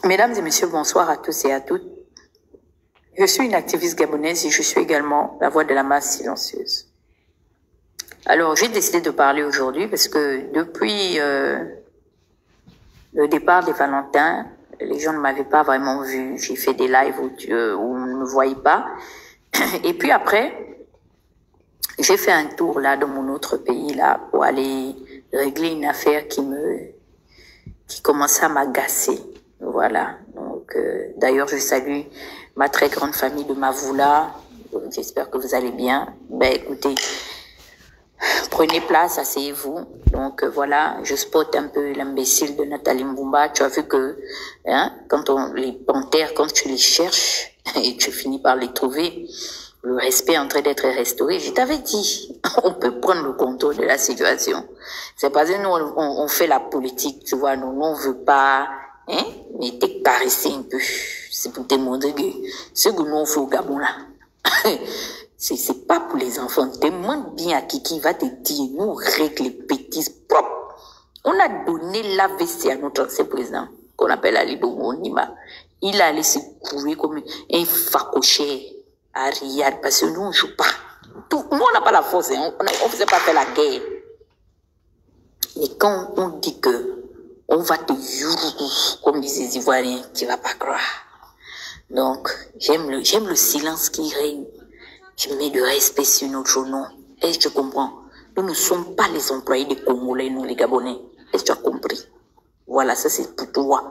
Mesdames et messieurs, bonsoir à tous et à toutes. Je suis une activiste gabonaise et je suis également la voix de la masse silencieuse. Alors, j'ai décidé de parler aujourd'hui parce que depuis le départ des Valentins, les gens ne m'avaient pas vraiment vu. J'ai fait des lives où on ne me voyait pas. Et puis après, j'ai fait un tour là dans mon autre pays là pour aller régler une affaire qui commençait à m'agacer. Voilà. Donc, d'ailleurs, je salue ma très grande famille de Mavoula. J'espère que vous allez bien. Ben, écoutez, prenez place, asseyez-vous. Donc, voilà, je spotte un peu l'imbécile de Nathalie Mbumba. Tu as vu que, hein, les panthères, quand tu les cherches et tu finis par les trouver, le respect est en train d'être restauré. Je t'avais dit, on peut prendre le contrôle de la situation. C'est parce que nous, on fait la politique, tu vois, nous, on veut pas, hein, mais t'es caressé un peu. C'est pour te montrer que ce que nous, on fait au Gabon, là, c'est pas pour les enfants. Demande bien à qui va te dire, nous, règle les bêtises propres. On a donné l'AVC à notre ancien président, qu'on appelle Ali Bongo Ondimba. Il a allé se courir comme un facoché à Riyad, parce que nous, on joue pas. Nous, on n'a pas la force, hein. On ne faisait pas faire la guerre. Mais quand on dit que on va te yourou, comme disent les Ivoiriens, tu vas pas croire. Donc, j'aime le silence qui règne. Je mets de respect sur notre nom. Est-ce que tu comprends? Nous ne sommes pas les employés des Congolais, nous, les Gabonais. Est-ce que tu as compris? Voilà, ça c'est pour toi.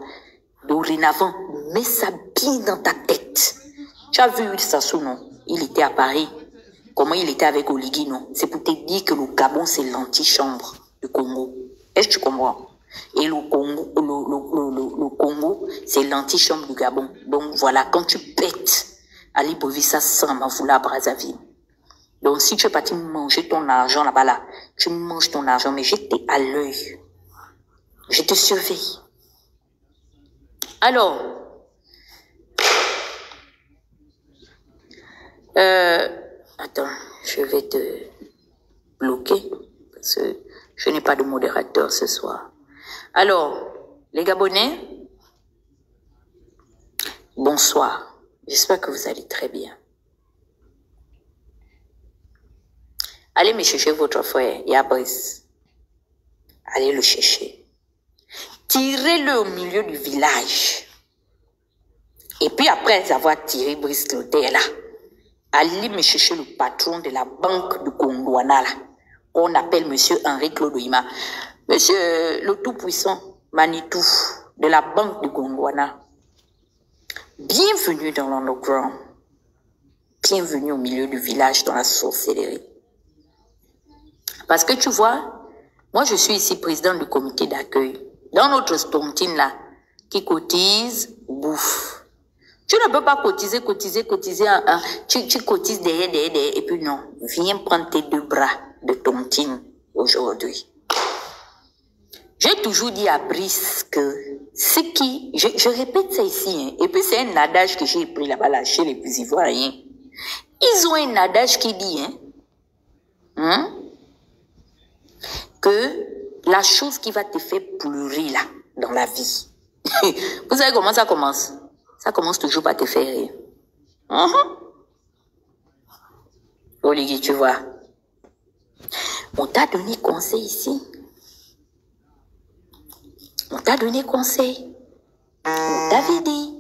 Dorénavant, mets ça bien dans ta tête. Tu as vu Sassou, non? Il était à Paris. Comment il était avec Oligui, non? C'est pour te dire que le Gabon, c'est l'antichambre du Congo. Est-ce que tu comprends? Et le Congo, c'est l'antichambre du Gabon. Donc voilà, quand tu pètes, Ali Bovissa sans Mavoula Brazzaville. Donc si tu es parti manger ton argent là-bas, là, tu manges ton argent, mais j'étais à l'œil. Je te surveille. Alors, attends, je vais te bloquer parce que je n'ai pas de modérateur ce soir. Alors, les Gabonais, bonsoir. J'espère que vous allez très bien. Allez me chercher votre frère, Yabris. Allez le chercher. Tirez-le au milieu du village. Et puis après avoir tiré Brice Clotaire là, allez me chercher le patron de la banque de Gondwana là, qu'on appelle monsieur Henri Claude Oima. Monsieur le tout-puissant Manitou de la banque de Gondwana. Bienvenue dans l'underground. Bienvenue au milieu du village dans la sorcellerie. Parce que tu vois, moi je suis ici président du comité d'accueil. Dans notre tontine là, qui cotise, bouffe. Tu ne peux pas cotiser, tu cotises derrière, et puis non, viens prendre tes deux bras de tontine aujourd'hui. J'ai toujours dit à Brice que ce qui, je répète ça ici, hein, et puis c'est un adage que j'ai pris là-bas là, chez les plus ivoiriens. Ils ont un adage qui dit, que la chose qui va te faire pleurer là, dans la vie. Vous savez comment ça commence? Ça commence toujours par te faire rire. Oligui, tu vois. On t'a donné conseil ici. On t'a donné conseil. On t'avait dit.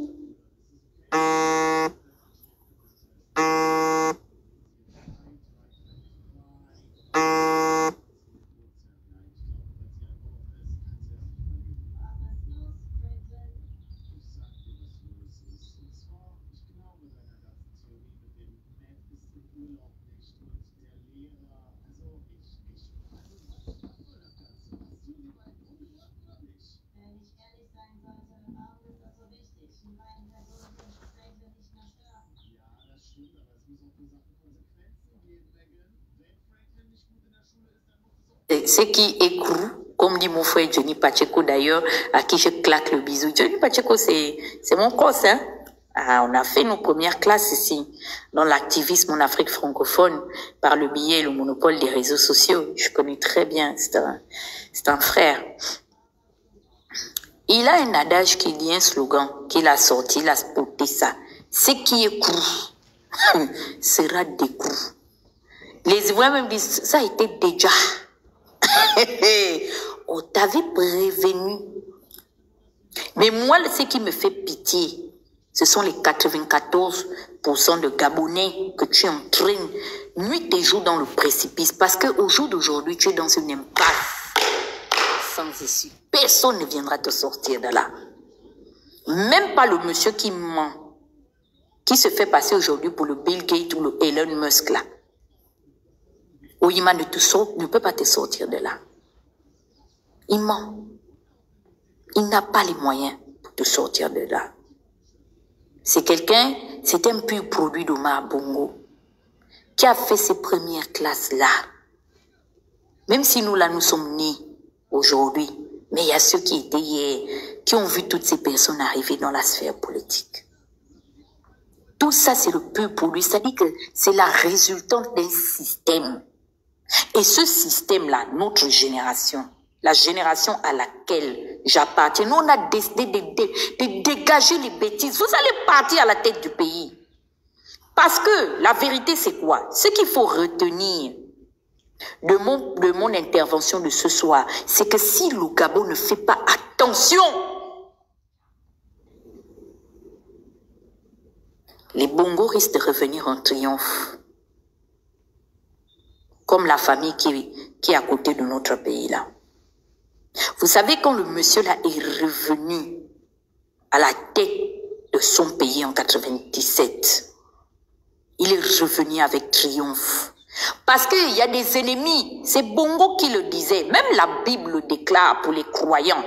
Ce qui écroule, comme dit mon frère Johnny Pacheco d'ailleurs, à qui je claque le bisou. Johnny Pacheco, c'est mon coach, hein. Ah, on a fait nos premières classes ici, dans l'activisme en Afrique francophone, par le biais et le monopole des réseaux sociaux. Je connais très bien, c'est un frère. Il a un adage qui dit, un slogan qu'il a sorti, il a spoté ça. Ce qui est cru sera décru. Les Ivoiriens même disent, ça a été déjà. On t'avait prévenu. Mais moi, ce qui me fait pitié, ce sont les 94% de Gabonais que tu entraînes nuit et jour dans le précipice. Parce qu'au jour d'aujourd'hui, tu es dans une impasse sans issue. Personne ne viendra te sortir de là. Même pas le monsieur qui ment, qui se fait passer aujourd'hui pour le Bill Gates ou le Elon Musk là. Oyima ne peut pas te sortir de là. Il ment. Il n'a pas les moyens pour te sortir de là. C'est un pur produit d'Omar Bongo qui a fait ses premières classes là. Même si nous là, nous sommes nés aujourd'hui, mais il y a ceux qui étaient hier, qui ont vu toutes ces personnes arriver dans la sphère politique. Tout ça, c'est le pur produit. C'est-à-dire que c'est la résultante d'un système. Et ce système-là, notre génération, la génération à laquelle j'appartiens, nous, on a décidé de dégager les bêtises. Vous allez partir à la tête du pays. Parce que la vérité, c'est quoi? Ce qu'il faut retenir de mon intervention de ce soir, c'est que si le Gabon ne fait pas attention, les Bongo risquent de revenir en triomphe. Comme la famille qui est à côté de notre pays là. Vous savez, quand le monsieur là est revenu à la tête de son pays en 97, il est revenu avec triomphe. Parce qu'il y a des ennemis, c'est Bongo qui le disait, même la Bible le déclare pour les croyants.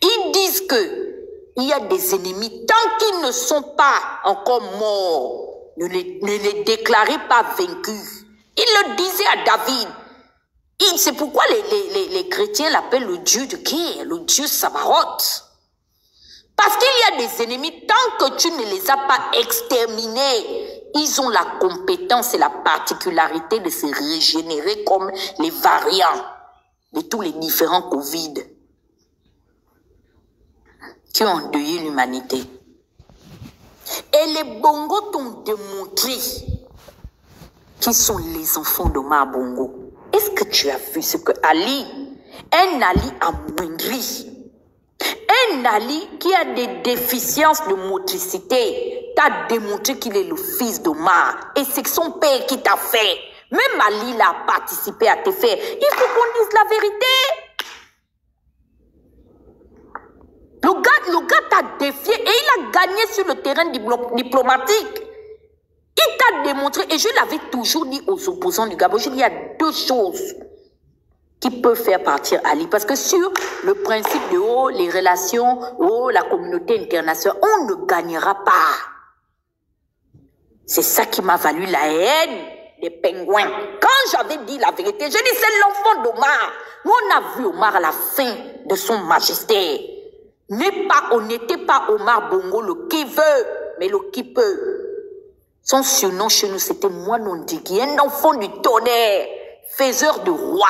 Ils disent que il y a des ennemis, tant qu'ils ne sont pas encore morts, ne les déclarez pas vaincus. Il le disait à David. C'est pourquoi les chrétiens l'appellent le Dieu de guerre, le Dieu Sabaoth. Parce qu'il y a des ennemis, tant que tu ne les as pas exterminés, ils ont la compétence et la particularité de se régénérer comme les variants de tous les différents Covid qui ont endeuillé l'humanité. Et les Bongo t'ont démontré qui sont les enfants d'Omar Bongo. Est-ce que tu as vu ce que Ali, un Ali amoindri, un Ali qui a des déficiences de motricité, t'a démontré qu'il est le fils d'Omar. Et c'est son père qui t'a fait. Même Ali l'a participé à te faire. Il faut qu'on dise la vérité. Le gars t'a défié et il a gagné sur le terrain diplomatique. Il t'a démontré, et je l'avais toujours dit aux opposants du Gabon, je dis, il y a deux choses qui peuvent faire partir Ali. Parce que sur le principe de les relations, la communauté internationale, on ne gagnera pas. C'est ça qui m'a valu la haine des pingouins. Quand j'avais dit la vérité, je dis, c'est l'enfant d'Omar. Nous, on a vu Omar à la fin de son magistère. On n'était pas Omar Bongo, le qui veut, mais le qui peut. Son surnom chez nous, c'était Moinon Digui, un enfant du tonnerre, faiseur de roi.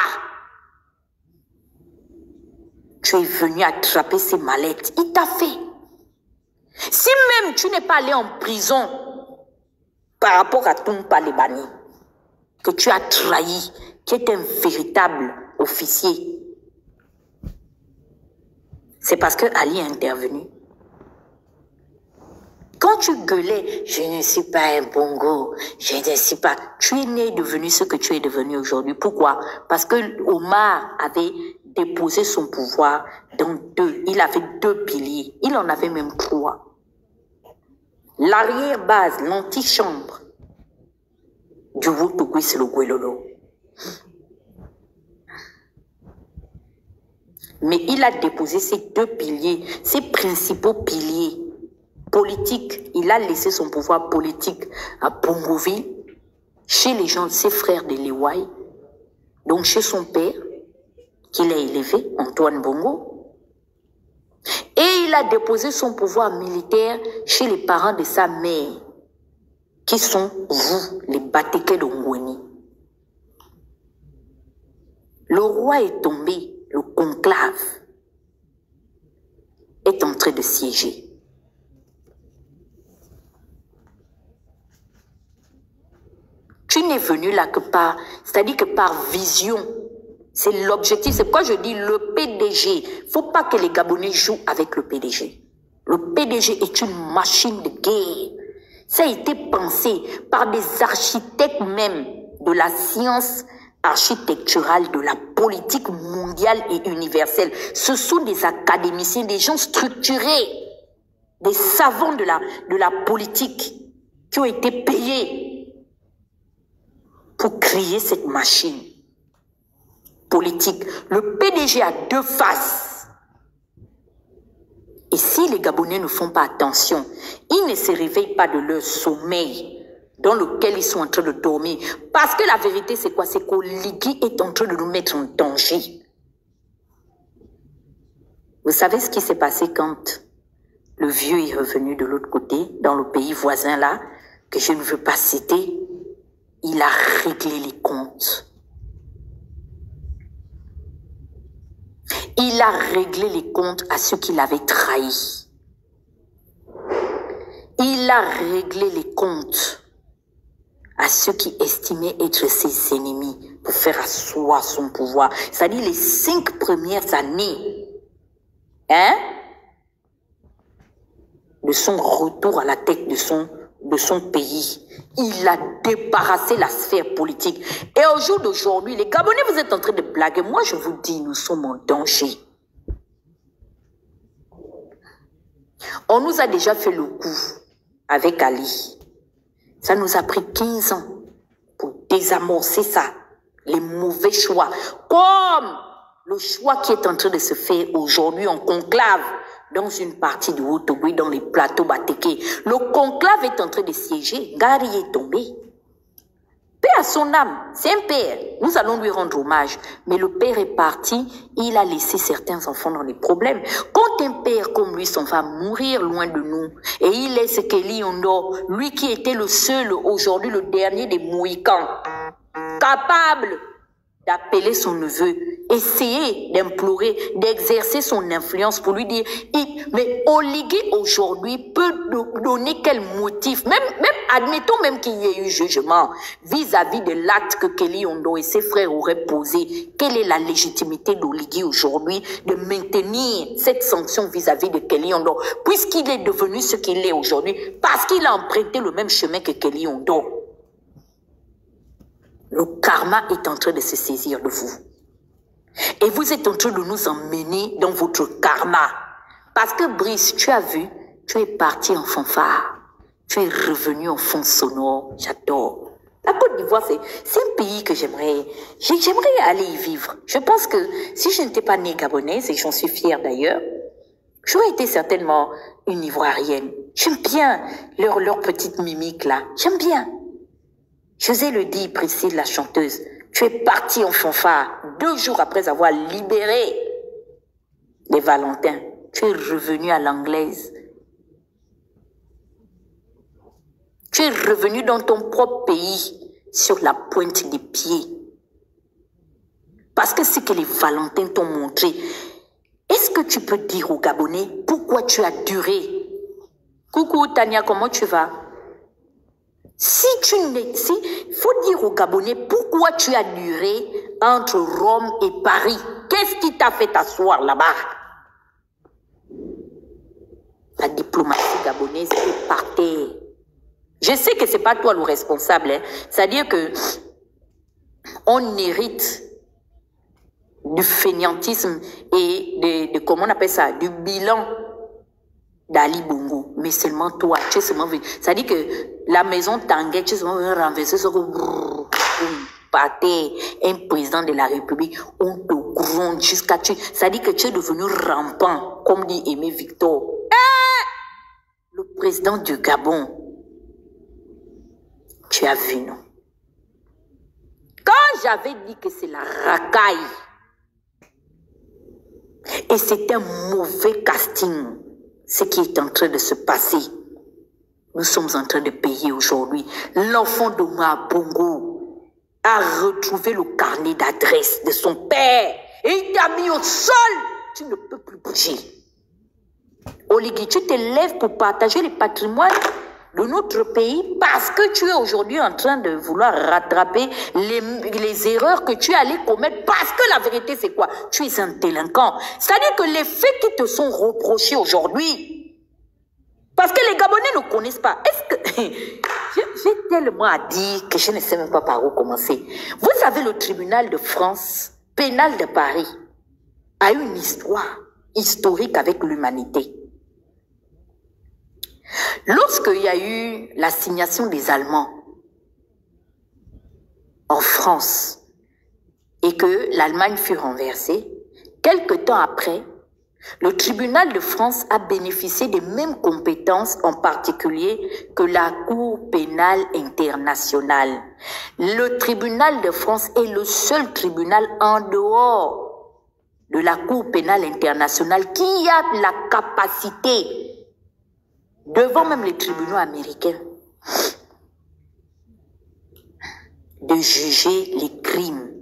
Tu es venu attraper ses mallettes. Il t'a fait. Si même tu n'es pas allé en prison par rapport à Toumpa Lebani, que tu as trahi, qui est un véritable officier, c'est parce que Ali est intervenu. Quand tu gueulais, je ne suis pas un Bongo, je ne suis pas... Tu es né devenu ce que tu es devenu aujourd'hui. Pourquoi? Parce que Omar avait déposé son pouvoir dans deux. Il avait deux piliers. Il en avait même trois. L'arrière-base, l'antichambre du Woutoukoui, c'est le Guélolo. Mais il a déposé ces deux piliers, ces principaux piliers politiques. Il a laissé son pouvoir politique à Bongoville, chez les gens, ses frères de Léouaï, donc chez son père, qu'il a élevé, Antoine Bongo. Et il a déposé son pouvoir militaire chez les parents de sa mère, qui sont vous, les Batékés d'Ongweni. Le roi est tombé, le conclave. est en train de siéger. Tu n'es venu là que par, c'est-à-dire que par vision. C'est l'objectif. C'est pourquoi je dis le PDG. Il ne faut pas que les Gabonais jouent avec le PDG. Le PDG est une machine de guerre. Ça a été pensé par des architectes même de la science architecturale, de la politique mondiale et universelle. Ce sont des académiciens, des gens structurés, des savants de la politique qui ont été payés pour créer cette machine politique. Le PDG a deux faces. Et si les Gabonais ne font pas attention, ils ne se réveillent pas de leur sommeil dans lequel ils sont en train de dormir. Parce que la vérité, c'est quoi? C'est qu'Oligui est en train de nous mettre en danger. Vous savez ce qui s'est passé quand le vieux est revenu de l'autre côté, dans le pays voisin là, que je ne veux pas citer? Il a réglé les comptes. Il a réglé les comptes à ceux qui l'avaient trahi. Il a réglé les comptes à ceux qui estimaient être ses ennemis pour faire asseoir son pouvoir. C'est-à-dire les 5 premières années de son retour à la tête de son pays. Il a débarrassé la sphère politique. Et au jour d'aujourd'hui, les Gabonais, vous êtes en train de blaguer. Moi, je vous dis, nous sommes en danger. On nous a déjà fait le coup avec Ali. Ça nous a pris 15 ans pour désamorcer ça. Les mauvais choix. Comme le choix qui est en train de se faire aujourd'hui en conclave dans une partie de Haut-Ogooué, dans les plateaux Batéké. Le conclave est en train de siéger. Gary est tombé. Paix à son âme. C'est un père. Nous allons lui rendre hommage. Mais le père est parti. Il a laissé certains enfants dans les problèmes. Quand un père comme lui s'en va mourir loin de nous, et il laisse Kelly Ondo, lui qui était le seul, aujourd'hui le dernier des Mohicans, capable d'appeler son neveu, essayer d'implorer, d'exercer son influence pour lui dire, mais Oligui aujourd'hui peut donner quel motif, même admettons même qu'il y ait eu jugement vis-à-vis de l'acte que Kelly Ondo et ses frères auraient posé. Quelle est la légitimité d'Oligui aujourd'hui de maintenir cette sanction vis-à-vis de Kelly Ondo, puisqu'il est devenu ce qu'il est aujourd'hui, parce qu'il a emprunté le même chemin que Kelly Ondo. Le karma est en train de se saisir de vous. Et vous êtes en train de nous emmener dans votre karma. Parce que Brice, tu as vu, tu es parti en fanfare. Tu es revenu en fond sonore. J'adore. La Côte d'Ivoire, c'est un pays que j'aimerais aller y vivre. Je pense que si je n'étais pas née gabonaise, et j'en suis fière d'ailleurs, j'aurais été certainement une Ivoirienne. J'aime bien leur petite mimique là. J'aime bien. José le dit, Priscille, la chanteuse, tu es partie en fanfare 2 jours après avoir libéré les Valentins. Tu es revenu à l'anglaise. Tu es revenu dans ton propre pays sur la pointe des pieds. Parce que c'est que les Valentins t'ont montré. Est-ce que tu peux dire aux Gabonais pourquoi tu as duré? Coucou Tania, comment tu vas? Faut dire aux Gabonais pourquoi tu as duré entre Rome et Paris. Qu'est-ce qui t'a fait t'asseoir là-bas? La diplomatie gabonaise est par terre. Je sais que c'est pas toi le responsable, hein. C'est-à-dire que on hérite du fainéantisme et de comment on appelle ça, du bilan d'Ali Bongo, mais seulement toi, tu es seulement venu. C'est-à-dire que la maison Tanguay, tu es seulement venu renverser ce un président de la République, on te gronde jusqu'à tu. C'est-à-dire que tu es devenu rampant, comme dit Aimé Victor. Le président du Gabon, tu as vu, non? Quand j'avais dit que c'est la racaille, et c'est un mauvais casting, ce qui est en train de se passer. Nous sommes en train de payer aujourd'hui. L'enfant d'Omar Bongo a retrouvé le carnet d'adresse de son père et il t'a mis au sol. Tu ne peux plus bouger. Oligui, tu te lèves pour partager le patrimoine de notre pays parce que tu es aujourd'hui en train de vouloir rattraper les erreurs que tu allais commettre parce que la vérité c'est quoi? Tu es un délinquant. C'est-à-dire que les faits qui te sont reprochés aujourd'hui, parce que les Gabonais ne connaissent pas. Est-ce que... J'ai tellement à dire que je ne sais même pas par où commencer. Vous savez, le tribunal de France, pénal de Paris, a une histoire historique avec l'humanité. Lorsqu'il y a eu l'assignation des Allemands en France et que l'Allemagne fut renversée, quelque temps après, le tribunal de France a bénéficié des mêmes compétences, en particulier que la Cour pénale internationale. Le tribunal de France est le seul tribunal en dehors de la Cour pénale internationale qui a la capacité, devant même les tribunaux américains, de juger les crimes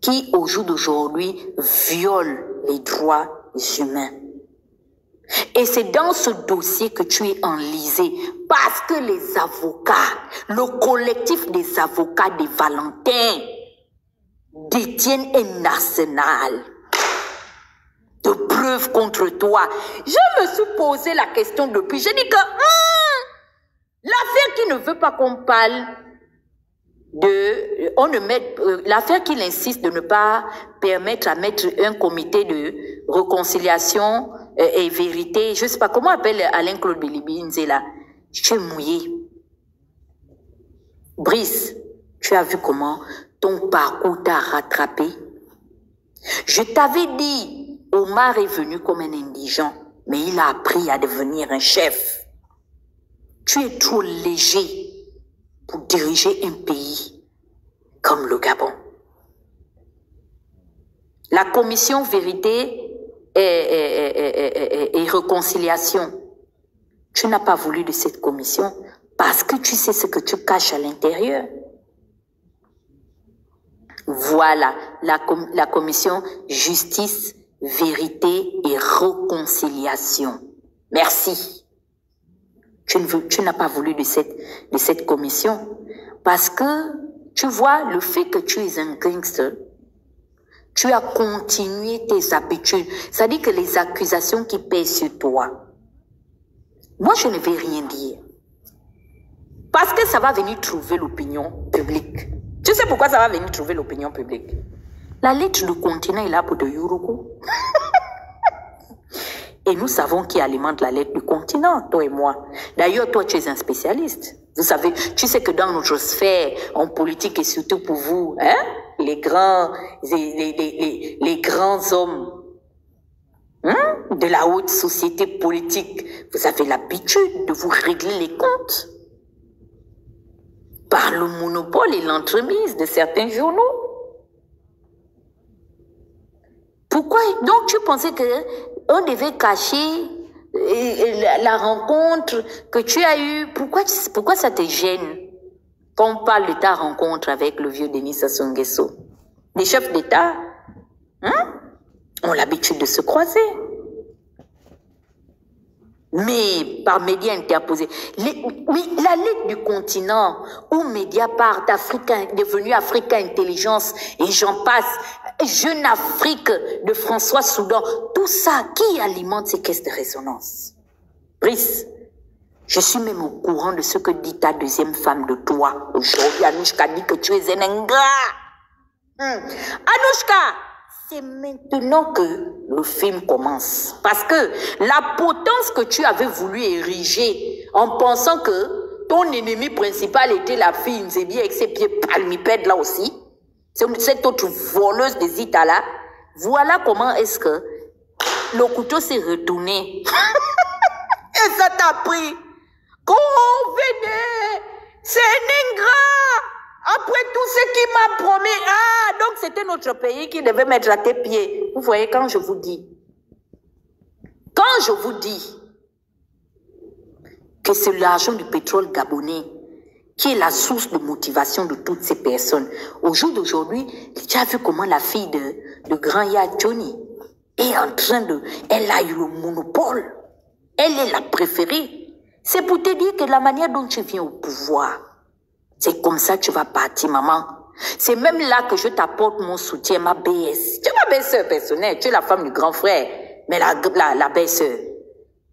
qui, au jour d'aujourd'hui, violent les droits humains. Et c'est dans ce dossier que tu es enlisé, parce que les avocats, le collectif des avocats des Valentins, détiennent un arsenal de preuves contre toi. Je me suis posé la question depuis. J'ai dit que l'affaire qui ne veut pas qu'on parle l'affaire qu'il insiste de ne pas permettre à mettre un comité de réconciliation et vérité, je ne sais pas comment appelle Alain-Claude Bilibinze là. Je suis mouillé. Brice, tu as vu comment ton parcours t'a rattrapé? Je t'avais dit, Omar est venu comme un indigent, mais il a appris à devenir un chef. Tu es trop léger pour diriger un pays comme le Gabon. La commission vérité et réconciliation, tu n'as pas voulu de cette commission parce que tu sais ce que tu caches à l'intérieur. Voilà, la commission justice, vérité et réconciliation. Merci. Tu n'as pas voulu de cette commission parce que, tu vois, le fait que tu es un gangster, tu as continué tes habitudes. C'est-à-dire que les accusations qui pèsent sur toi, moi, je ne vais rien dire. Parce que ça va venir trouver l'opinion publique. Tu sais pourquoi ça va venir trouver l'opinion publique? La lettre du continent est là pour de Yuruku. Et nous savons qui alimente la lettre du continent, toi et moi. D'ailleurs, toi, tu es un spécialiste. Vous savez, tu sais que dans notre sphère, en politique et surtout pour vous, hein, les grands hommes de la haute société politique, vous avez l'habitude de vous régler les comptes par le monopole et l'entremise de certains journaux. Pourquoi? Donc, tu pensais qu'on devait cacher la rencontre que tu as eue? Pourquoi ça te gêne quand on parle de ta rencontre avec le vieux Denis Sassou Nguesso? Les chefs d'État ont l'habitude de se croiser. Mais par médias interposés. Mais la lettre du continent, où Mediapart, devenu Africa Intelligence, et j'en passe, Jeune Afrique de François Soudan, tout ça, qui alimente ces caisses de résonance? Brice, je suis même au courant de ce que dit ta deuxième femme de toi. Aujourd'hui, Anouchka dit que tu es un ingrat. Anouchka, c'est maintenant que le film commence. Parce que la potence que tu avais voulu ériger en pensant que ton ennemi principal était la fille Nzébi avec ses pieds palmipèdes là aussi, cette autre voleuse des Itala, voilà comment est-ce que le couteau s'est retourné. Et ça t'a pris. Oh, venez, c'est un ingrat. Après tout ce qu'il m'a promis. Donc c'était notre pays qui devait mettre à tes pieds. Vous voyez, quand je vous dis que c'est l'argent du pétrole gabonais qui est la source de motivation de toutes ces personnes. Au jour d'aujourd'hui, tu as vu comment la fille de Grand Yad Johnny, est en train de... Elle a eu le monopole. Elle est la préférée. C'est pour te dire que la manière dont tu viens au pouvoir, c'est comme ça que tu vas partir, maman. C'est même là que je t'apporte mon soutien, ma BS. Tu es ma belle-sœur personnelle, tu es la femme du grand frère. Mais la belle-sœur,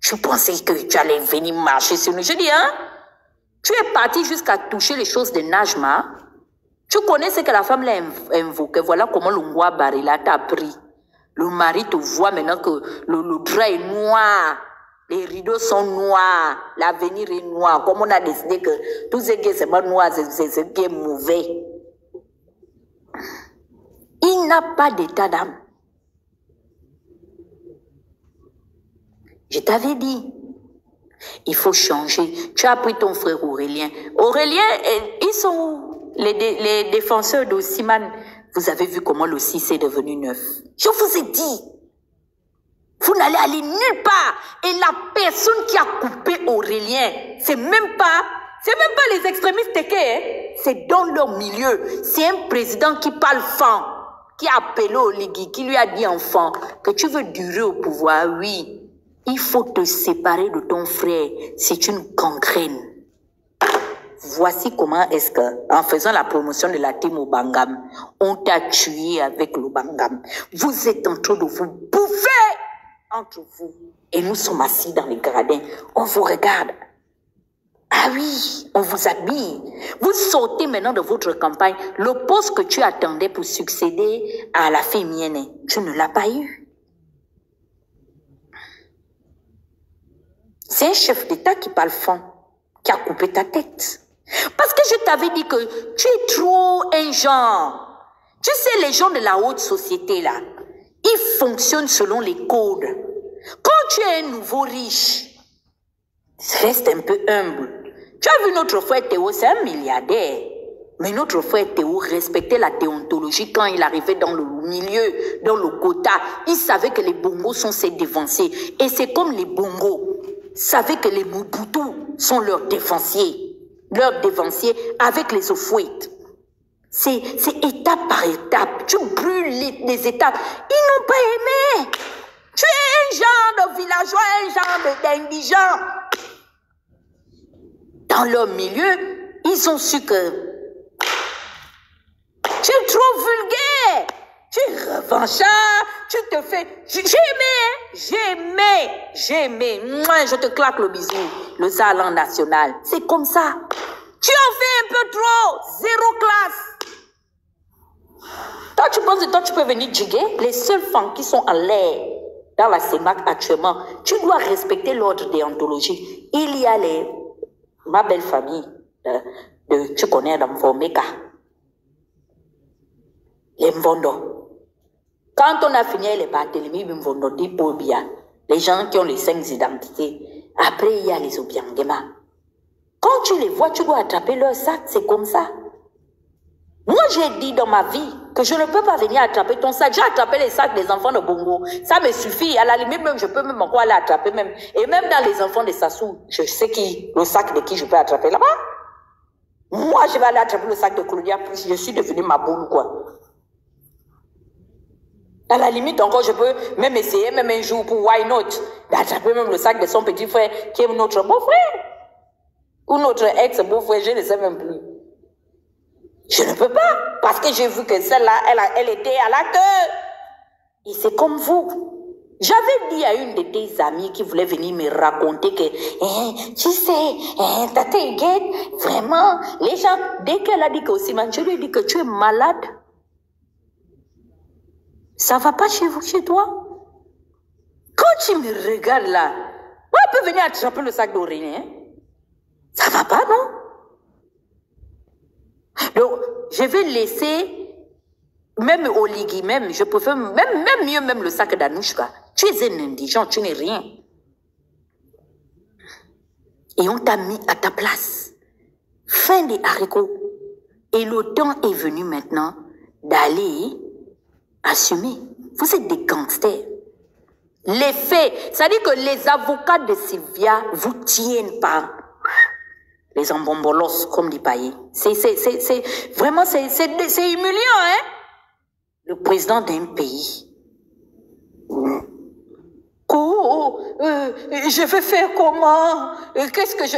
tu pensais que tu allais venir marcher sur nous. Je dis, hein? Tu es parti jusqu'à toucher les choses de Najma. Tu connais ce que la femme l'a invoqué. Voilà comment le roi Barilla t'a pris. Le mari te voit maintenant que le drap est noir. Les rideaux sont noirs. L'avenir est noir. Comme on a décidé que tout ce qui est noir, c'est ce qui est mauvais. Il n'a pas d'état d'âme. Je t'avais dit, il faut changer. Tu as pris ton frère Aurélien. Aurélien, ils sont où? Les défenseurs d'Osimhen. Vous avez vu comment le 6 est devenu 9. Je vous ai dit, vous n'allez aller nulle part. Et la personne qui a coupé Aurélien, c'est même pas les extrémistes téqués, hein? C'est dans leur milieu. C'est un président qui parle franc, qui a appelé Oligui, qui lui a dit enfant, que tu veux durer au pouvoir, oui. Il faut te séparer de ton frère. C'est une gangrène. Voici comment est-ce que, en faisant la promotion de la team au Bangam, on t'a tué avec le Bangam. Vous êtes en train de vous bouffer entre vous. Et nous sommes assis dans les gradins. On vous regarde. Ah oui, on vous habille. Vous sortez maintenant de votre campagne. Le poste que tu attendais pour succéder à la fille Mienne, tu ne l'as pas eu. C'est un chef d'État qui parle fond, qui a coupé ta tête. Parce que je t'avais dit que tu es trop un genre. Tu sais, les gens de la haute société, là, ils fonctionnent selon les codes. Quand tu es un nouveau riche, reste un peu humble. Tu as vu notre frère Théo, c'est un milliardaire. Mais notre frère Théo respectait la déontologie quand il arrivait dans le milieu, dans le quota. Il savait que les bongos sont ses dévanciers. Et c'est comme les bongos savaient que les Mobutu sont leurs dévanciers. Leurs dévanciers avec les Ofouettes. C'est étape par étape. Tu brûles les étapes. Ils n'ont pas aimé. Tu es un genre de villageois, un genre d'indigents. Dans leur milieu, ils ont su que tu es trop vulgaire. Tu es revanchard. Tu te fais... J'ai aimé. Moi, je te claque le bisou. Le Zalan national. C'est comme ça. Tu en fais un peu trop. Zéro classe. Toi, tu penses que toi, tu peux venir diguer? Les seules femmes qui sont en l'air dans la CEMAC actuellement, tu dois respecter l'ordre déontologie. Il y a ma belle famille, tu connais dans Mvomeka, les Mvondo. Quand on a fini les Barthélemy Mvondo dit Pobia, les gens qui ont les 5 identités, après il y a les Obiangema. Quand tu les vois, tu dois attraper leur sac, c'est comme ça. Moi, j'ai dit dans ma vie que je ne peux pas venir attraper ton sac. J'ai attrapé les sacs des enfants de Bongo. Ça me suffit. À la limite, même, je peux même encore aller attraper même. Et même dans les enfants de Sassou, je sais le sac de qui je peux attraper là-bas. Moi, je vais aller attraper le sac de Claudia, plus je suis devenue ma boule, quoi. À la limite, encore, je peux même essayer, même un jour, pour why not, d'attraper même le sac de son petit frère, qui est notre beau-frère. Ou notre ex-beau-frère, je ne sais même plus. Je ne peux pas, parce que j'ai vu que celle-là, elle était à la queue. Et c'est comme vous. J'avais dit à une de tes amies qui voulait venir me raconter que, tu sais, Tate Huguette, vraiment, les gens, dès qu'elle a dit que Osimhen, je lui ai dit que tu es malade. Ça va pas chez vous, chez toi? Quand tu me regardes là, on peut venir attraper le sac d'Aurélien, hein? Ça va pas, non? Donc, je vais laisser, même Oligui, même, je préfère, même mieux, même le sac d'Anouchka. Tu es un indigent, tu n'es rien. Et on t'a mis à ta place. Fin des haricots. Et le temps est venu maintenant d'aller assumer. Vous êtes des gangsters. Les faits, c'est-à-dire que les avocats de Sylvia vous tiennent pas. Les embombolos, comme dit Paye. Vraiment, c'est humiliant, hein? Le président d'un pays Je vais faire comment? Qu'est-ce que je...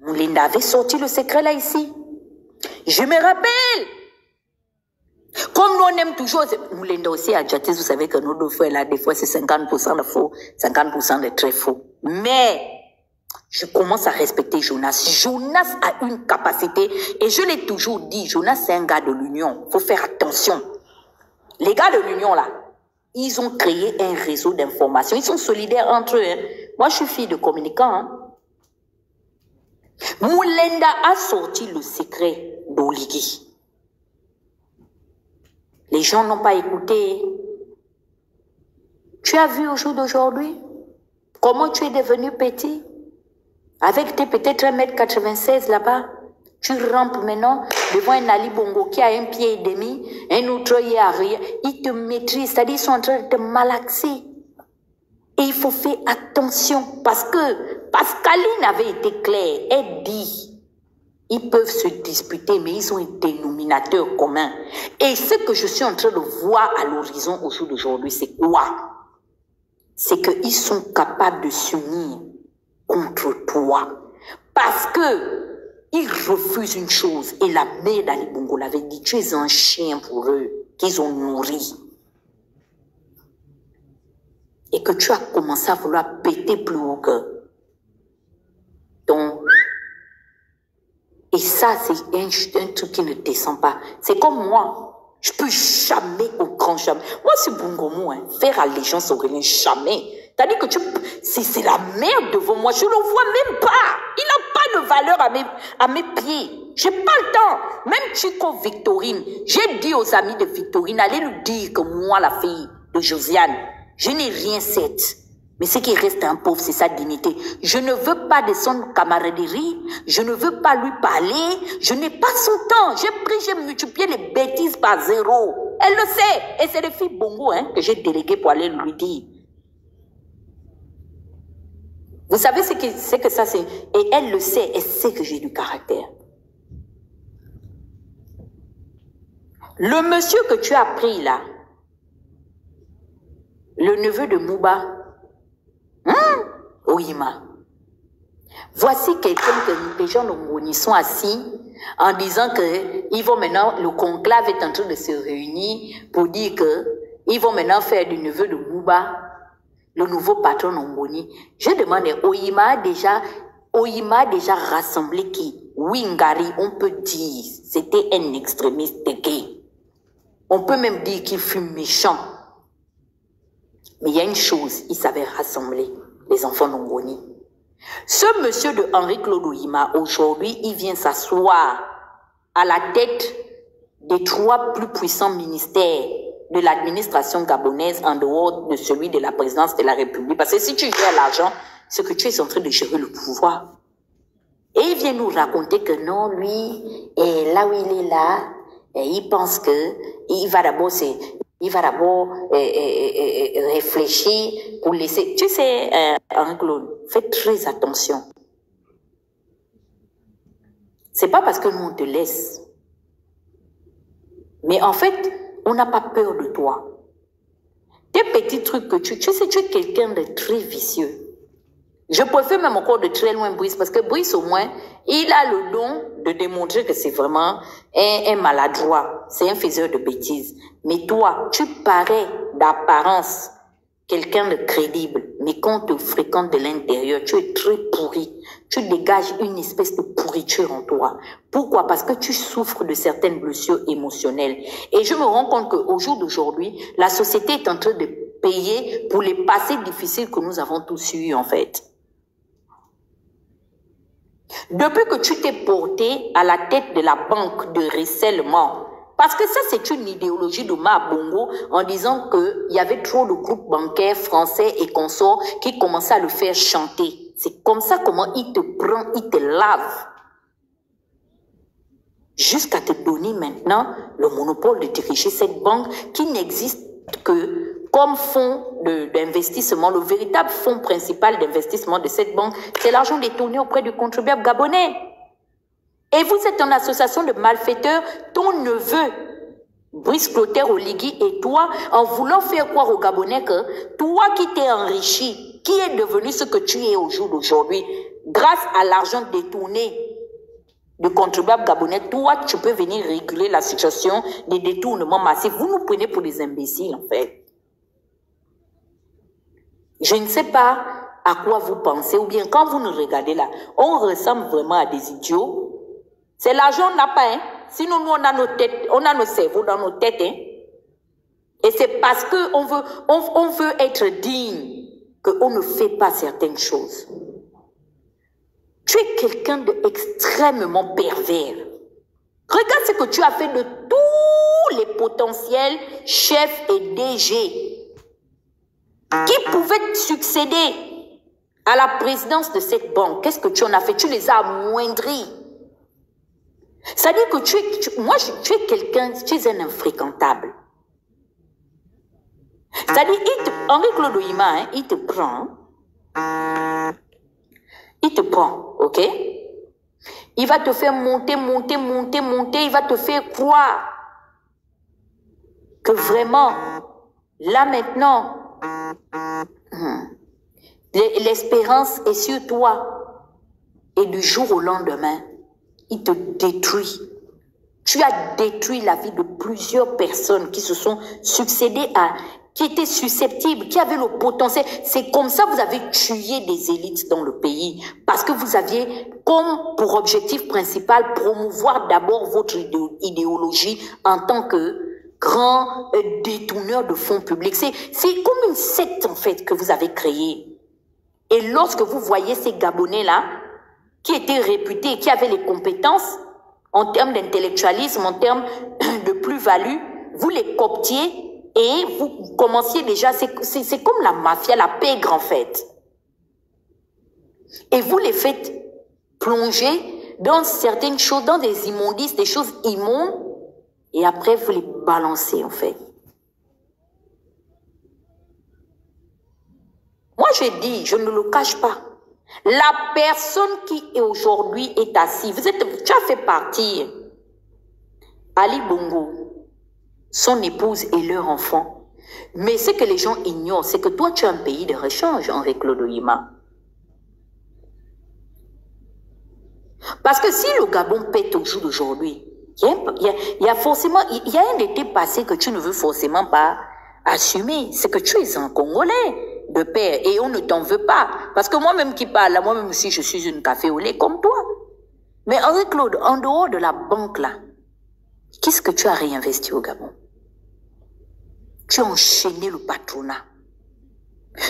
Moulinda avait sorti le secret là ici. Je me rappelle. Comme nous on aime toujours... Moulinda aussi à Djatis, vous savez que nos deux frères là, des fois c'est 50% de faux, 50% de très faux. Mais... je commence à respecter Jonas. Jonas a une capacité, et je l'ai toujours dit, Jonas c'est un gars de l'Union. Il faut faire attention. Les gars de l'Union là, ils ont créé un réseau d'information. Ils sont solidaires entre eux. Hein. Moi je suis fille de communicant. Hein. Moulenda a sorti le secret d'Oligui. Les gens n'ont pas écouté. Tu as vu au jour d'aujourd'hui comment tu es devenu petit? Avec tes peut-être 1m96 là-bas, tu rampes maintenant devant un Ali Bongo qui a un pied et demi, un autre y a rien. Ils te maîtrisent, c'est-à-dire ils sont en train de te malaxer. Et il faut faire attention parce que Pascaline avait été claire. Elle dit, ils peuvent se disputer, mais ils ont un dénominateur commun. Et ce que je suis en train de voir à l'horizon au jour d'aujourd'hui, c'est quoi? C'est qu'ils sont capables de s'unir contre toi. Parce que ils refusent une chose. Et la mère d'Ali Bongo l'avait dit, tu es un chien pour eux, qu'ils ont nourri. Et que tu as commencé à vouloir péter plus haut que. Donc, et ça, c'est un truc qui ne descend pas. C'est comme moi. Je peux jamais, au grand jamais. Moi, c'est Bongomo, hein. Faire allégeance au Réunion, jamais. C'est-à-dire que c'est la merde devant moi. Je ne le vois même pas. Il n'a pas de valeur à mes pieds. Je n'ai pas le temps. Même Chico Victorine, j'ai dit aux amis de Victorine, allez lui dire que moi, la fille de Josiane, je n'ai rien fait. Mais ce qui reste un pauvre, c'est sa dignité. Je ne veux pas de son camaraderie. Je ne veux pas lui parler. Je n'ai pas son temps. J'ai multiplié les bêtises par 0. Elle le sait. Et c'est les filles Bongo hein, que j'ai déléguées pour aller lui dire. Vous savez ce que ça c'est? Et elle le sait. Elle sait que j'ai du caractère. Le monsieur que tu as pris là, le neveu de Mouba, Oyima. Voici quelqu'un que les gens de sont assis en disant que ils vont maintenant, le conclave est en train de se réunir pour dire que ils vont maintenant faire du neveu de Mouba le nouveau patron Ngoni. Je demande, Oyima a déjà rassemblé qui? Wingari, on peut dire, c'était un extrémiste gay. On peut même dire qu'il fut méchant. Mais il y a une chose, il savait rassembler les enfants d'Ongoni. Ce monsieur de Henri-Claude Oyima, aujourd'hui, il vient s'asseoir à la tête des 3 plus puissants ministères de l'administration gabonaise en dehors de celui de la présidence de la République. Parce que si tu gères l'argent, c'est que tu es en train de gérer le pouvoir. Et il vient nous raconter que non, lui, et là où il est là, et il pense que il va d'abord réfléchir pour laisser... Tu sais, Henri-Claude, fais très attention. C'est pas parce que nous on te laisse. Mais en fait, on n'a pas peur de toi. Tes petits trucs que tu sais, tu es quelqu'un de très vicieux. Je préfère même encore de très loin Brice, parce que Brice, au moins, il a le don de démontrer que c'est vraiment un maladroit. C'est un faiseur de bêtises. Mais toi, tu parais d'apparence quelqu'un de crédible. Mais quand tu fréquentes de l'intérieur, tu es très pourri. Tu dégages une espèce de pourriture en toi. Pourquoi? Parce que tu souffres de certaines blessures émotionnelles. Et je me rends compte qu'au jour d'aujourd'hui, la société est en train de payer pour les passés difficiles que nous avons tous eus, en fait. Depuis que tu t'es porté à la tête de la banque de recèlement, parce que ça c'est une idéologie de Mabongo en disant qu'il y avait trop de groupes bancaires français et consorts qui commençaient à le faire chanter. C'est comme ça comment il te prend, il te lave. Jusqu'à te donner maintenant le monopole de diriger cette banque qui n'existe que comme fonds d'investissement. Le véritable fonds principal d'investissement de cette banque, c'est l'argent détourné auprès du contribuable gabonais. Et vous êtes une association de malfaiteurs. Ton neveu, Brice Clotaire Oligui et toi, en voulant faire croire aux Gabonais que toi qui t'es enrichi, qui est devenu ce que tu es au jour d'aujourd'hui, grâce à l'argent détourné de contribuables gabonais, toi, tu peux venir réguler la situation des détournements massifs. Vous nous prenez pour des imbéciles, en fait. Je ne sais pas à quoi vous pensez, ou bien quand vous nous regardez là, on ressemble vraiment à des idiots. C'est l'argent, on n'a pas, hein. Sinon, nous, on a nos têtes, on a nos cerveaux dans nos têtes, hein. Et c'est parce qu'on veut, on veut être digne qu'on ne fait pas certaines choses. Tu es quelqu'un d'extrêmement pervers. Regarde ce que tu as fait de tous les potentiels chefs et DG qui pouvaient succéder à la présidence de cette banque. Qu'est-ce que tu en as fait? Tu les as amoindris. C'est-à-dire que tu es quelqu'un, tu es un infréquentable. C'est-à-dire, Henri-Claude Ohima, hein, il te prend, ok? Il va te faire monter, il va te faire croire que vraiment, là maintenant, l'espérance est sur toi. Et du jour au lendemain, il te détruit. Tu as détruit la vie de plusieurs personnes qui se sont succédées qui étaient susceptibles, qui avaient le potentiel. C'est comme ça que vous avez tué des élites dans le pays. Parce que vous aviez comme pour objectif principal promouvoir d'abord votre idéologie en tant que grand détourneur de fonds publics. C'est comme une secte en fait que vous avez créée. Et lorsque vous voyez ces Gabonais-là, qui étaient réputés, qui avaient les compétences en termes d'intellectualisme, en termes de plus-value, vous les cooptiez et vous commenciez déjà, c'est comme la mafia, la pègre en fait. Et vous les faites plonger dans certaines choses, dans des immondices, des choses immondes, et après vous les balancez en fait. Moi je dis, je ne le cache pas, la personne qui aujourd'hui est assise, tu as fait partie, Ali Bongo, son épouse et leur enfant. Mais ce que les gens ignorent, c'est que toi, tu as un pays de rechange, Henri-Claude Ohima. Parce que si le Gabon pète au jour d'aujourd'hui, il y a forcément, il y a un été passé que tu ne veux forcément pas assumer. C'est que tu es un Congolais de père et on ne t'en veut pas. Parce que moi-même qui parle, moi-même aussi, je suis une café au lait comme toi. Mais Henri-Claude, en dehors de la banque là, qu'est-ce que tu as réinvesti au Gabon? Tu as enchaîné le patronat.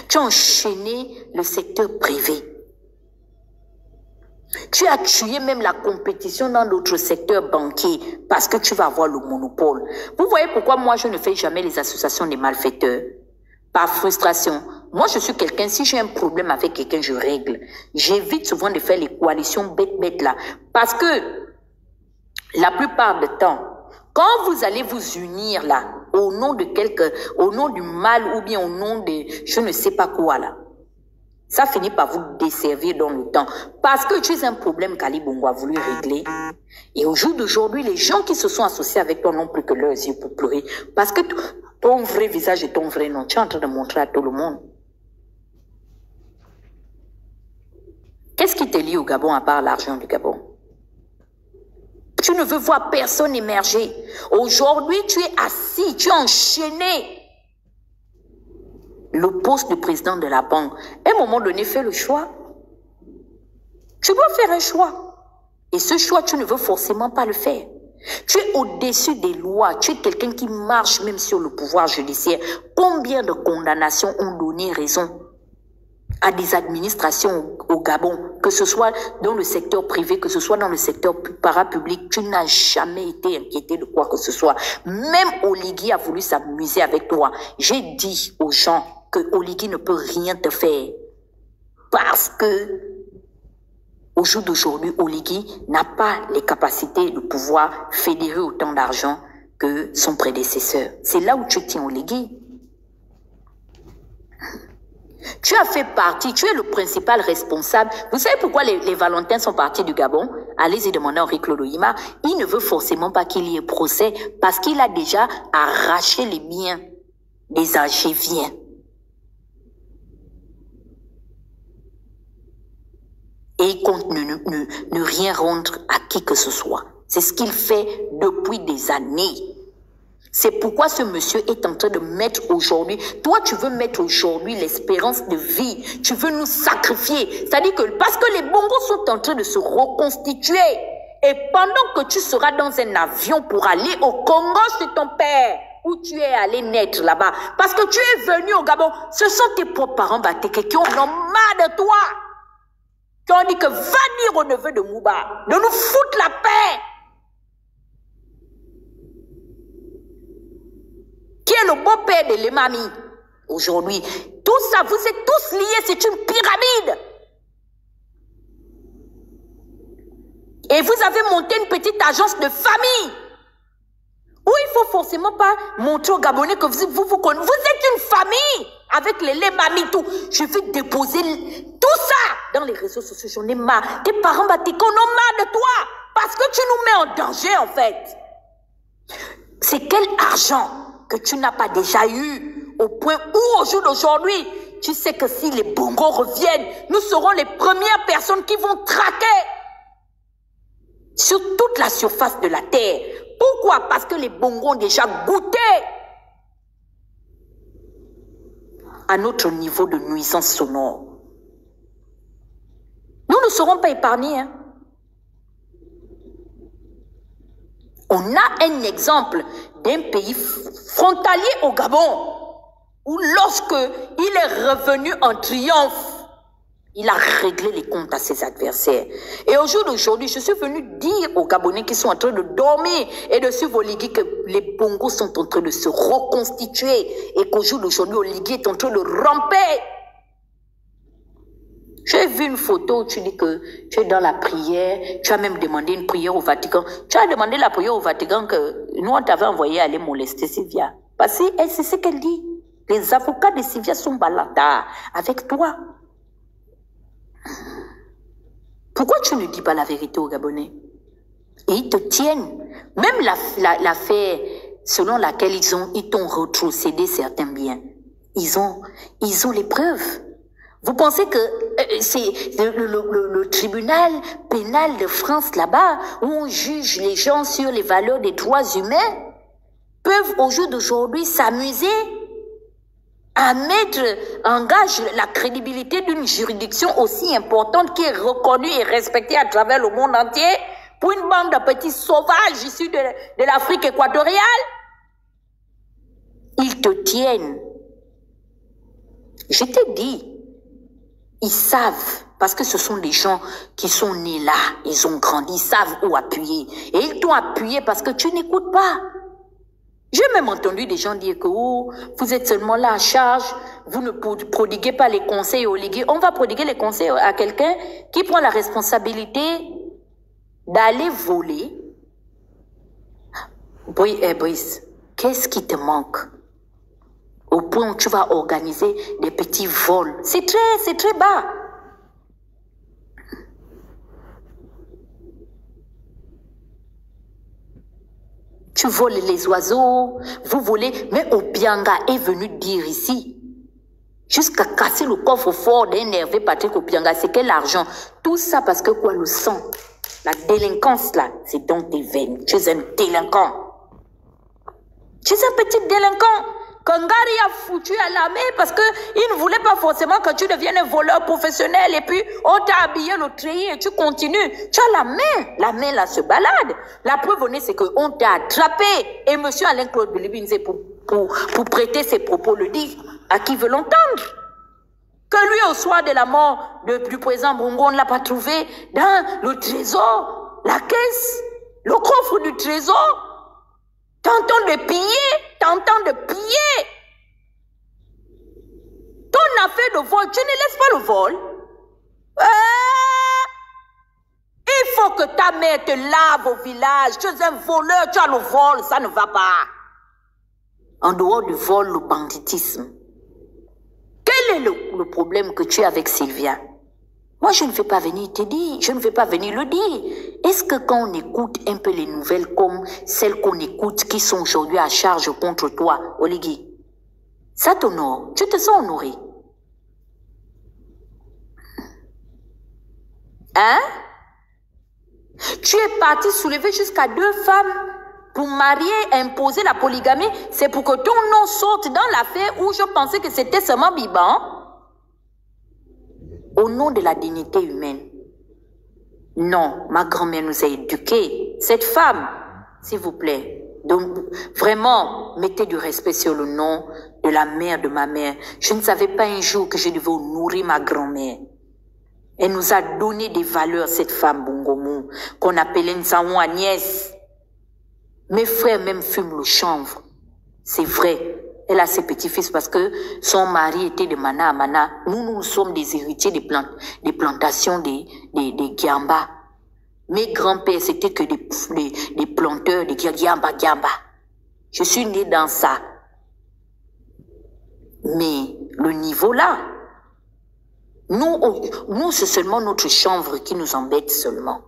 Tu as enchaîné le secteur privé. Tu as tué même la compétition dans d'autres secteurs banquiers parce que tu vas avoir le monopole. Vous voyez pourquoi moi je ne fais jamais les associations des malfaiteurs? Par frustration. Moi je suis quelqu'un, si j'ai un problème avec quelqu'un, je règle. J'évite souvent de faire les coalitions bêtes là. Parce que la plupart du temps, quand vous allez vous unir là, au nom de au nom du mal ou bien au nom de je ne sais pas quoi là, ça finit par vous desservir dans le temps. Parce que tu es un problème qu'Ali Bongo a voulu régler. Et au jour d'aujourd'hui, les gens qui se sont associés avec toi n'ont plus que leurs yeux pour pleurer. Parce que ton vrai visage et ton vrai nom, tu es en train de montrer à tout le monde. Qu'est-ce qui te lie au Gabon à part l'argent du Gabon? Tu ne veux voir personne émerger. Aujourd'hui, tu es assis, tu es enchaîné. Le poste de président de la banque. À un moment donné, fais le choix. Tu dois faire un choix. Et ce choix, tu ne veux forcément pas le faire. Tu es au-dessus des lois. Tu es quelqu'un qui marche même sur le pouvoir judiciaire. Combien de condamnations ont donné raison à des administrations au Gabon, que ce soit dans le secteur privé, que ce soit dans le secteur parapublic, tu n'as jamais été inquiété de quoi que ce soit. Même Oligui a voulu s'amuser avec toi. J'ai dit aux gens que Oligui ne peut rien te faire. Parce que, au jour d'aujourd'hui, Oligui n'a pas les capacités de pouvoir fédérer autant d'argent que son prédécesseur. C'est là où tu tiens Oligui. Tu as fait partie, tu es le principal responsable. Vous savez pourquoi les Valentins sont partis du Gabon? allez-y demander à Henri Claude Oyima, il ne veut forcément pas qu'il y ait procès parce qu'il a déjà arraché les biens des Angéviens. Et il compte ne rien rendre à qui que ce soit. C'est ce qu'il fait depuis des années. C'est pourquoi ce monsieur est en train de mettre aujourd'hui, toi tu veux mettre aujourd'hui l'espérance de vie, tu veux nous sacrifier. C'est-à-dire que parce que les Bongos sont en train de se reconstituer et pendant que tu seras dans un avion pour aller au Congo chez ton père, où tu es allé naître là-bas, parce que tu es venu au Gabon, ce sont tes propres parents Bateke qui ont marre de toi, qui ont dit que va dire au neveu de Mouba de nous foutre la paix. Qui est le beau-père de l'Emami aujourd'hui. Tout ça, vous êtes tous liés, c'est une pyramide. Et vous avez monté une petite agence de famille où il faut forcément pas montrer aux Gabonais que vous connaissez. Vous êtes une famille avec les Lemami, tout. Je vais déposer tout ça dans les réseaux sociaux. J'en ai marre. Tes parents Bateke, on a marre de toi parce que tu nous mets en danger en fait. C'est quel argent que tu n'as pas déjà eu au point où, au jour d'aujourd'hui, tu sais que si les Bongos reviennent, nous serons les premières personnes qui vont traquer sur toute la surface de la terre. Pourquoi? Parce que les Bongos ont déjà goûté à notre niveau de nuisance sonore. Nous ne serons pas épargnés. Hein? On a un exemple d'un pays frontalier au Gabon, où lorsque il est revenu en triomphe, il a réglé les comptes à ses adversaires. Et au jour d'aujourd'hui, je suis venu dire aux Gabonais qui sont en train de dormir et de suivre Oligui que les Bongos sont en train de se reconstituer et qu'au jour d'aujourd'hui, Oligui est en train de ramper. J'ai vu une photo où tu dis que tu es dans la prière, tu as même demandé une prière au Vatican. Tu as demandé la prière au Vatican que nous, on t'avait envoyé aller molester Sylvia. Parce que c'est ce qu'elle dit. Les avocats de Sylvia sont balada avec toi. Pourquoi tu ne dis pas la vérité aux Gabonais? Et ils te tiennent. Même l'affaire selon laquelle ils t'ont retrocédé certains biens. Ils ont les preuves. Vous pensez que c'est le tribunal pénal de France là-bas, où on juge les gens sur les valeurs des droits humains, peuvent au jour d'aujourd'hui s'amuser à mettre en gage la crédibilité d'une juridiction aussi importante qui est reconnue et respectée à travers le monde entier pour une bande de petits sauvages issus de l'Afrique équatoriale? Ils te tiennent. Je t'ai dit, ils savent, parce que ce sont des gens qui sont nés là, ils ont grandi, ils savent où appuyer. Et ils t'ont appuyé parce que tu n'écoutes pas. J'ai même entendu des gens dire que oh, vous êtes seulement là à charge, vous ne prodiguez pas les conseils aux ligues. On va prodiguer les conseils à quelqu'un qui prend la responsabilité d'aller voler. Brice, qu'est-ce qui te manque? Au point où tu vas organiser des petits vols. C'est très bas. Tu voles les oiseaux, vous volez, mais Obianga est venu dire ici, jusqu'à casser le coffre-fort d'énerver Patrick Obianga, c'est quel argent? Tout ça parce que quoi, le sang, la délinquance là, c'est donc des veines. Tu es un délinquant. Tu es un petit délinquant. Kangari a foutu à l'armée parce qu'il ne voulait pas forcément que tu deviennes un voleur professionnel et puis on t'a habillé le treillis et tu continues. Tu as la main là se balade. La preuve honnête c'est qu'on t'a attrapé et monsieur Alain Claude Bilibinze pour prêter ses propos le dit à qui veut l'entendre. Que lui au soir de la mort du président Bongo on ne l'a pas trouvé dans le trésor, la caisse, le coffre du trésor. T'entends de piller. Ton affaire de vol, tu ne laisses pas le vol. Il faut que ta mère te lave au village. Tu es un voleur, tu as le vol, ça ne va pas. En dehors du vol, le banditisme. Quel est le problème que tu as avec Sylvia? Moi, je ne vais pas venir te dire, je ne vais pas venir le dire. Est-ce que quand on écoute un peu les nouvelles comme celles qu'on écoute qui sont aujourd'hui à charge contre toi, Oligui, ça t'honore, tu te sens honoré? Hein? Tu es parti soulever jusqu'à 2 femmes pour marier, imposer la polygamie. C'est pour que ton nom sorte dans l'affaire où je pensais que c'était seulement Biban. Au nom de la dignité humaine. Non, ma grand-mère nous a éduqués. Cette femme, s'il vous plaît. Donc, vraiment, mettez du respect sur le nom de la mère de ma mère. Je ne savais pas un jour que je devais nourrir ma grand-mère. Elle nous a donné des valeurs, cette femme Bongomu, qu'on appelait Nsaou Agnès. Mes frères même fument le chanvre. C'est vrai. Elle a ses petits-fils parce que son mari était de Mana à Mana. Nous sommes des héritiers des plantations des Giamba. Mes grands-pères, c'était que des planteurs de Giamba. Je suis née dans ça. Mais le niveau là, nous c'est seulement notre chanvre qui nous embête seulement.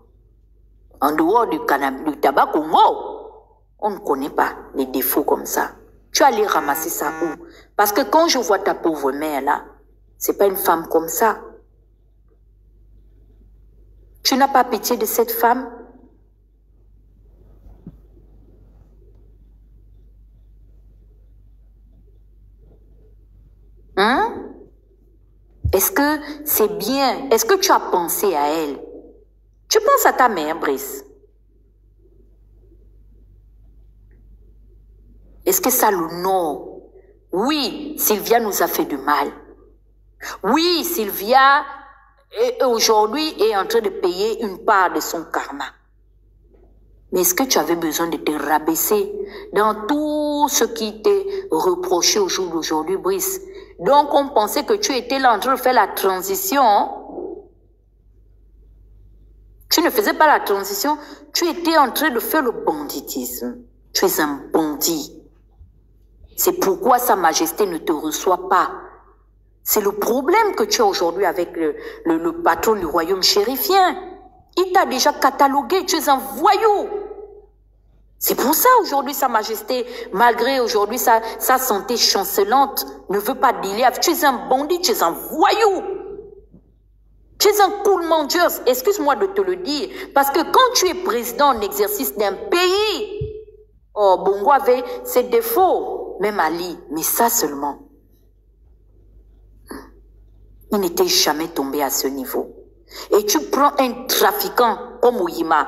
En dehors du tabac Congo, on ne connaît pas les défauts comme ça. Tu allais ramasser ça où? Parce que quand je vois ta pauvre mère là, c'est pas une femme comme ça. Tu n'as pas pitié de cette femme? Hein? Est-ce que c'est bien? Est-ce que tu as pensé à elle? Tu penses à ta mère, Brice? Est-ce que ça l'honore? Oui, Sylvia nous a fait du mal. Oui, Sylvia aujourd'hui est en train de payer une part de son karma. Mais est-ce que tu avais besoin de te rabaisser dans tout ce qui t'est reproché au jour d'aujourd'hui, Brice? Donc on pensait que tu étais là en train de faire la transition. Tu ne faisais pas la transition, tu étais en train de faire le banditisme. Tu es un bandit. C'est pourquoi Sa Majesté ne te reçoit pas. C'est le problème que tu as aujourd'hui avec le patron du royaume chérifien. Il t'a déjà catalogué, tu es un voyou. C'est pour ça aujourd'hui Sa Majesté, malgré aujourd'hui sa santé chancelante, ne veut pas dealer avec. Tu es un bandit, tu es un voyou. Tu es un cool-mangeur, excuse-moi de te le dire. Parce que quand tu es président en exercice d'un pays, oh, Bongo avait ses défauts. Même Ali, mais ça seulement. Il n'était jamais tombé à ce niveau. Et tu prends un trafiquant comme Oyima,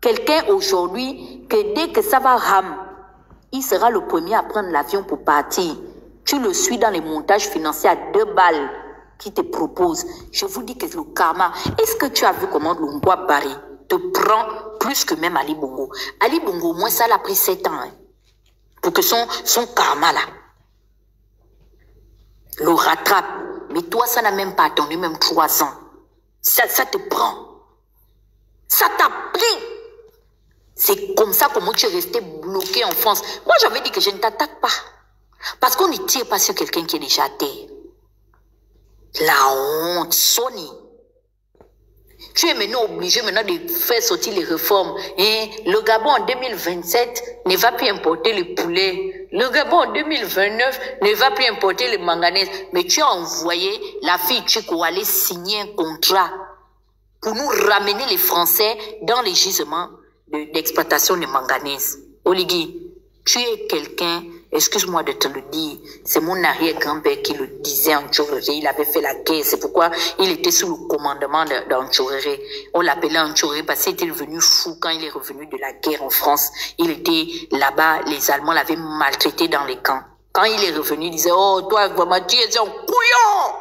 quelqu'un aujourd'hui que dès que ça va ram, il sera le premier à prendre l'avion pour partir. Tu le suis dans les montages financiers à 2 balles qui te propose. Je vous dis que le karma, est-ce que tu as vu comment Lungwa Barry te prend plus que même Ali Bongo? Ali Bongo, au moins ça l'a pris 7 ans. Hein. Pour que son karma là le rattrape. Mais toi, ça n'a même pas attendu même 3 ans. Ça te prend. Ça t'a pris. C'est comme ça comment tu es resté bloqué en France. Moi, j'avais dit que je ne t'attaque pas. Parce qu'on ne tire pas sur quelqu'un qui est déjà à terre. La honte, Sony. Tu es maintenant obligé de faire sortir les réformes. Et le Gabon en 2027 ne va plus importer le poulet. Le Gabon en 2029 ne va plus importer le manganèse. Mais tu as envoyé la fille Tchiko aller signer un contrat pour nous ramener les Français dans les gisements d'exploitation de manganèse. Oligui, tu es quelqu'un, excuse-moi de te le dire, c'est mon arrière-grand-père qui le disait en Tchoréré, il avait fait la guerre, c'est pourquoi il était sous le commandement d'Antchoréré. On l'appelait Antchoréré parce qu'il était devenu fou quand il est revenu de la guerre en France. Il était là-bas, les Allemands l'avaient maltraité dans les camps. Quand il est revenu, il disait, oh, toi, vraiment, tu es un couillon!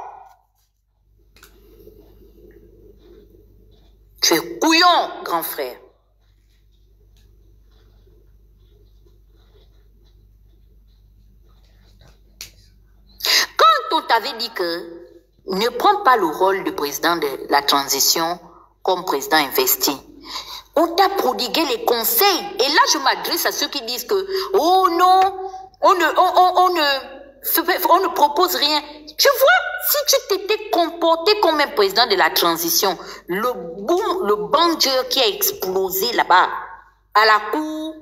Tu es couillon, grand frère. Quand on t'avait dit que ne prends pas le rôle de président de la transition comme président investi, on t'a prodigué les conseils. Et là, je m'adresse à ceux qui disent que, oh non, on ne propose rien. Tu vois, si tu t'étais comporté comme un président de la transition, le bandeur qui a explosé là-bas, à la cour,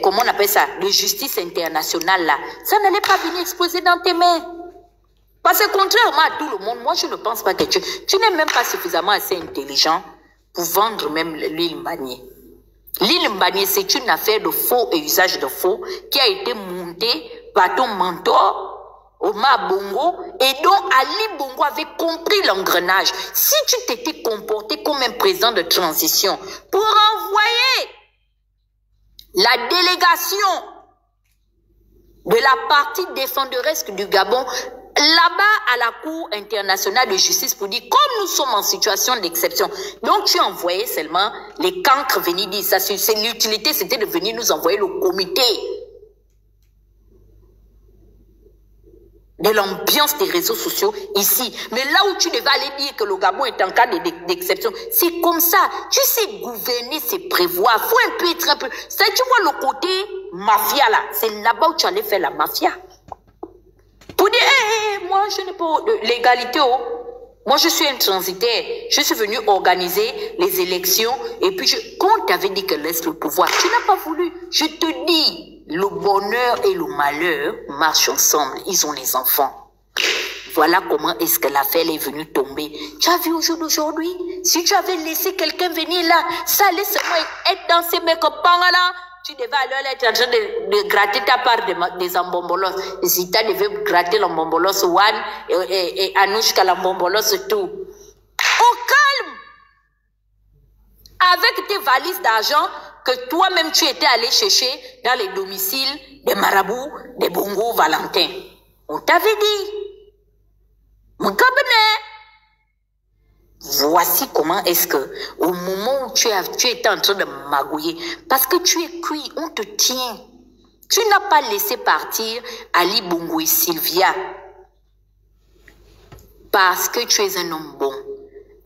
comment on appelle ça, de justice internationale là, ça n'allait pas venir exploser dans tes mains. Parce que contrairement à tout le monde, moi je ne pense pas que tu n'es même pas suffisamment assez intelligent pour vendre même l'île Mbagné. L'île Mbagné, c'est une affaire de faux et usage de faux qui a été montée par ton mentor, Omar Bongo, et dont Ali Bongo avait compris l'engrenage. Si tu t'étais comporté comme un président de transition pour envoyer la délégation de la partie défenderesque du Gabon là-bas à la Cour internationale de justice pour dire comme nous sommes en situation d'exception. Donc tu envoyais seulement les cancres venir dire ça. C'est l'utilité, c'était de venir nous envoyer le comité de l'ambiance des réseaux sociaux ici. Mais là où tu devais aller dire que le Gabon est en cas d'exception, c'est comme ça. Tu sais gouverner, c'est prévoir. Faut un peu être un peu... Ça, tu vois le côté mafia là. C'est là-bas où tu allais faire la mafia. Pour dire, moi je n'ai pas l'égalité. Moi je suis un transitaire. Je suis venu organiser les élections. Et puis, quand on t'avait dit que laisse le pouvoir, tu n'as pas voulu. Je te dis, le bonheur et le malheur marchent ensemble. Ils ont les enfants. Voilà comment est-ce que l'affaire est venue tomber. Tu as vu au jour d'aujourd'hui, si tu avais laissé quelqu'un venir là, ça allait seulement être dans ces mecs là. Tu devais aller être en train de gratter ta part des embombolos. Si tu devais gratter l'embombolos one et Anouchka l'embombolos tout. Au calme! Avec tes valises d'argent que toi-même tu étais allé chercher dans les domiciles des marabouts, des Bongo Valentin. On t'avait dit. Mon cabinet. Voici comment est-ce que, au moment où tu étais en train de magouiller, parce que tu es cuit, on te tient. Tu n'as pas laissé partir Ali Bongo et Sylvia. Parce que tu es un homme bon.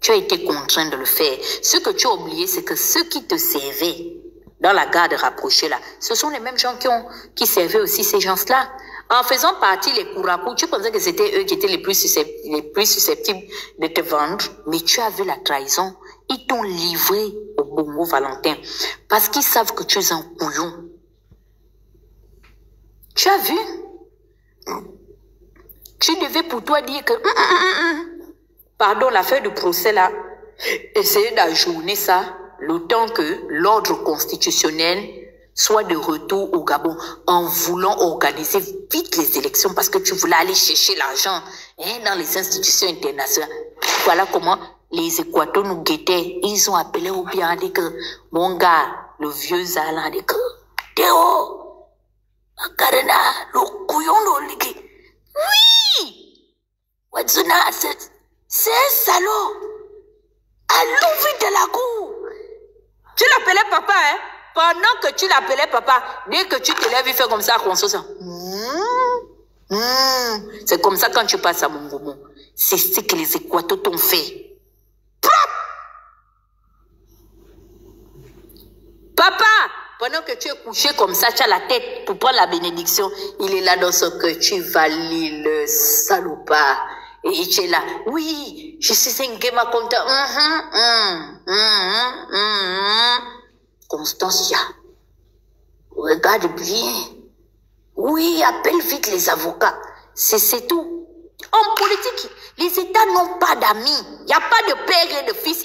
Tu as été contraint de le faire. Ce que tu as oublié, c'est que ceux qui te servaient dans la garde rapprochée là, ce sont les mêmes gens qui servaient aussi ces gens-là. En faisant partie les Kourakou, tu pensais que c'était eux qui étaient les plus susceptibles de te vendre, mais tu as vu la trahison. Ils t'ont livré au Bongo Valentin parce qu'ils savent que tu es un couillon. Tu as vu? Tu devais pour toi dire que, pardon, l'affaire du procès là, essayer d'ajourner ça le temps que l'ordre constitutionnel soit de retour au Gabon en voulant organiser vite les élections parce que tu voulais aller chercher l'argent dans les institutions internationales. Voilà comment les Équatoriens nous guettaient. Ils ont appelé au bien dit que mon gars, le vieux Zalan dit que Théo, Makarena, le couillon de l'Igi. Oui! Watsuna, c'est un salaud. Allons vite de la cour. Tu l'appelais papa, hein? Pendant que tu l'appelais papa, dès que tu te lèves, il fait comme ça, qu'on se sent. C'est comme ça quand tu passes à Mongomo. C'est ce que les Équatoriens t'ont fait. Papa, pendant que tu es couché comme ça, tu as la tête pour prendre la bénédiction. Il est là dans ce que tu valides le salopard. Et tu es là. Oui, je suis un game à compter. Constancia, regarde bien. Oui, appelle vite les avocats. C'est tout. En politique, les États n'ont pas d'amis. Il n'y a pas de père et de fils.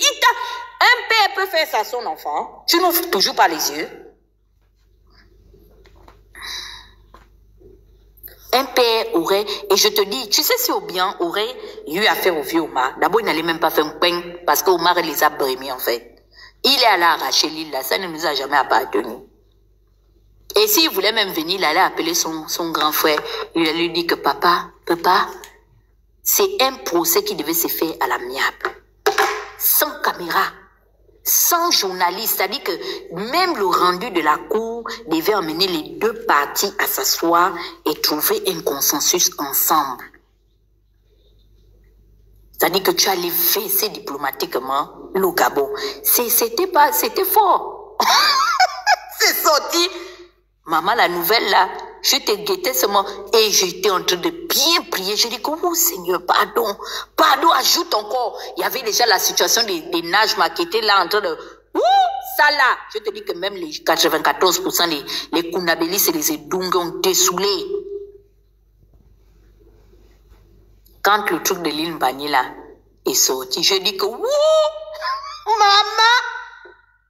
Un père peut faire ça à son enfant. Tu n'ouvres toujours pas les yeux. Un père aurait, et je te dis, tu sais si Obian aurait eu affaire au vieux Omar, d'abord il n'allait même pas faire un pain parce qu'Omar les a brémis en fait. Il est allé arracher l'île là, ça ne nous a jamais appartenu. Et s'il voulait même venir, il allait appeler son grand frère. Il allait lui dire que papa, c'est un procès qui devait se faire à l'amiable. Sans caméra, sans journaliste. C'est-à-dire que même le rendu de la cour devait emmener les deux parties à s'asseoir et trouver un consensus ensemble. C'est-à-dire que tu allais fesser diplomatiquement le Gabon. C'était fort. C'est sorti. Maman, la nouvelle là, je te guettais seulement et j'étais en train de bien prier. Je dis que, oh Seigneur, pardon, pardon, ajoute encore. Il y avait déjà la situation des Najma qui étaient là en train de, ça là. Je te dis que même les 94% les Kounabélis et les Edunga ont dessoulé. Quand le truc de l'île Mbani là est sorti, je dis que, maman,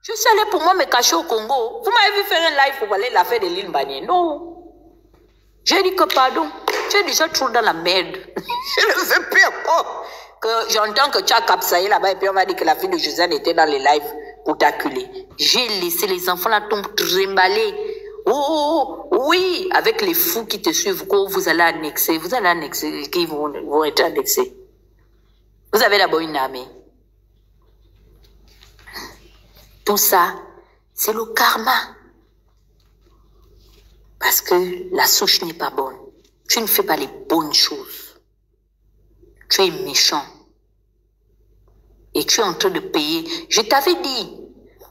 je suis allée pour moi me cacher au Congo. Vous m'avez vu faire un live pour aller l'affaire de l'île Mbani? Non. J'ai dit que pardon, tu es déjà trop dans la merde. Je ne veux plus encore que j'entends que tu as capsaillé là-bas et puis on m'a dit que la fille de Josiane était dans les lives pour t'acculer. J'ai laissé les enfants là trimballer. Oh, oui, avec les fous qui te suivent, vous allez annexer, qui vont être annexés. Vous avez d'abord une armée. Tout ça, c'est le karma. Parce que la souche n'est pas bonne. Tu ne fais pas les bonnes choses. Tu es méchant. Et tu es en train de payer. Je t'avais dit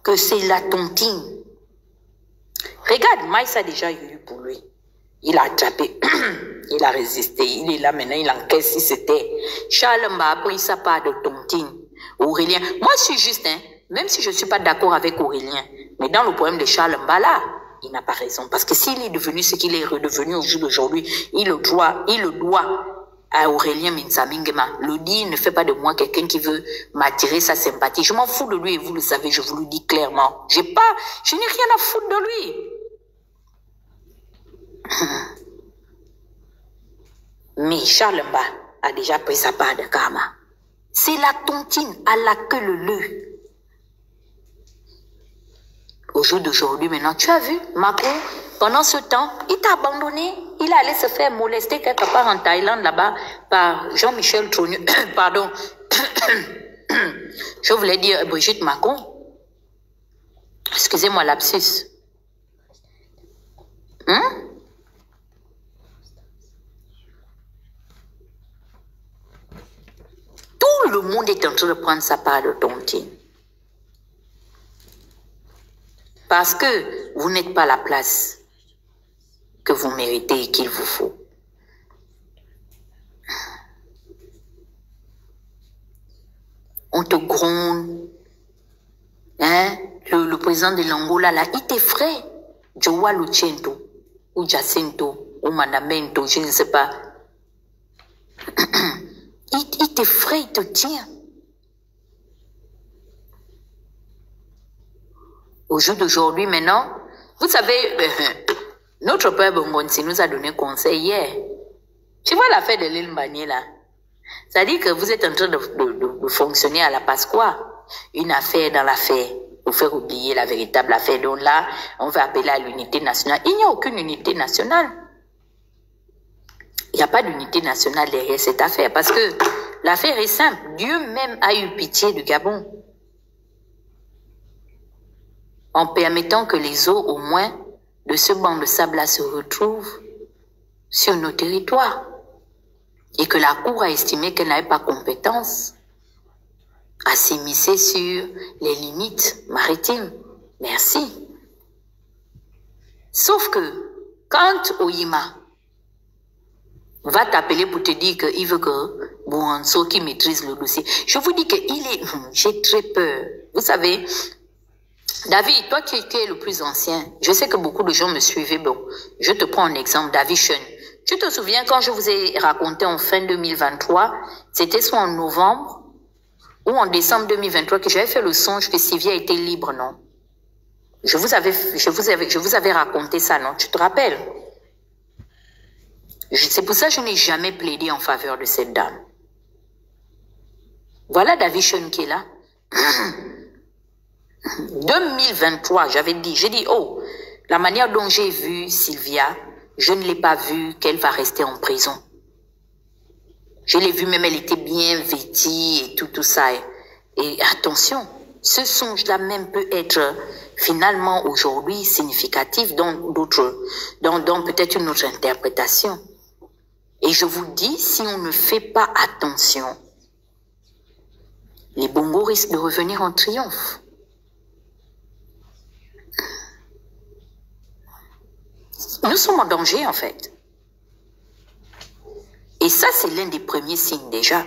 que c'est la tontine. Regarde, Maïs a déjà eu pour lui. Il a attrapé. Il a résisté. Il est là maintenant, il encaisse si c'était. Charles m'a pris sa part de tontine. Aurélien. Moi, je suis juste, même si je ne suis pas d'accord avec Aurélien, mais dans le problème de Charles Mbala, il n'a pas raison. Parce que s'il est devenu ce qu'il est redevenu au jour d'aujourd'hui, il le doit à Aurélien Minsamingema. Le dit ne fait pas de moi quelqu'un qui veut m'attirer sa sympathie. Je m'en fous de lui et vous le savez, je vous le dis clairement. Je n'ai rien à foutre de lui. Mais Charles Mba a déjà pris sa part de karma. C'est la tontine à la queue leu. Au jour d'aujourd'hui, maintenant, tu as vu, Macron, pendant ce temps, il t'a abandonné. Il allait se faire molester quelque part en Thaïlande, là-bas, par Jean-Michel Trogneux. Pardon. Je voulais dire Brigitte Macron. Excusez-moi, lapsus. Tout le monde est en train de prendre sa part de tontine. Parce que vous n'êtes pas la place que vous méritez et qu'il vous faut. On te gronde. Hein? Le président de l'Angola, là, il t'effraie. Joao Lucento, ou Jacinto, ou Mandamento, je ne sais pas. Il t'effraie, il te tient. Au jour d'aujourd'hui, maintenant, vous savez, notre père Bongonsi nous a donné conseil hier. Tu vois l'affaire de l'île Mbani là? Ça dit que vous êtes en train de fonctionner à la Pasqua. Une affaire dans l'affaire. Pour faire oublier la véritable affaire. Donc là, on va appeler à l'unité nationale. Il n'y a aucune unité nationale. Il n'y a pas d'unité nationale derrière cette affaire. Parce que l'affaire est simple. Dieu même a eu pitié du Gabon. En permettant que les eaux, au moins, de ce banc de sable-là se retrouvent sur nos territoires. Et que la Cour a estimé qu'elle n'avait pas compétence à s'immiscer sur les limites maritimes. Merci. Sauf que, quand Oyima va t'appeler pour te dire qu'il veut que Bouhanso qui maîtrise le dossier, je vous dis que j'ai très peur. Vous savez, David, toi qui es le plus ancien, je sais que beaucoup de gens me suivaient. Bon, je te prends un exemple, David Chen. Tu te souviens quand je vous ai raconté en fin 2023, c'était soit en novembre ou en décembre 2023 que j'avais fait le songe que Sylvia était libre, non? Je vous avais raconté ça, non? Tu te rappelles? C'est pour ça que je n'ai jamais plaidé en faveur de cette dame. Voilà David Chen qui est là. 2023, j'ai dit, oh, la manière dont j'ai vu Sylvia, je ne l'ai pas vue qu'elle va rester en prison. Je l'ai vue même, elle était bien vêtue et tout ça. Et attention, ce songe-là même peut être finalement aujourd'hui significatif dans peut-être une autre interprétation. Et je vous dis, si on ne fait pas attention, les bongos risquent de revenir en triomphe. Nous sommes en danger, en fait. Et ça, c'est l'un des premiers signes déjà.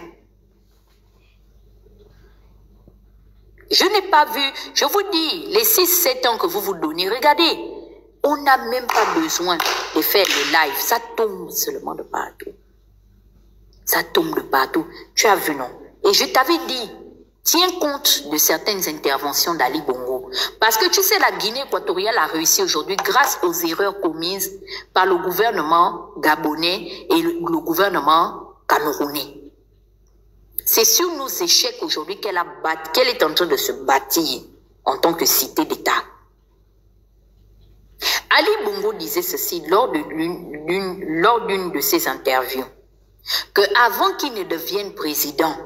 Je n'ai pas vu, je vous dis, les 6-7 ans que vous vous donnez, regardez, on n'a même pas besoin de faire le live. Ça tombe seulement de partout. Ça tombe de partout. Tu as vu, non? Et je t'avais dit, tiens compte de certaines interventions d'Ali Bongo. Parce que tu sais, la Guinée équatoriale a réussi aujourd'hui grâce aux erreurs commises par le gouvernement gabonais et le gouvernement camerounais. C'est sur nos échecs aujourd'hui qu'elle est en train de se bâtir en tant que cité d'État. Ali Bongo disait ceci lors d'une de ses interviews, que avant qu'il ne devienne président,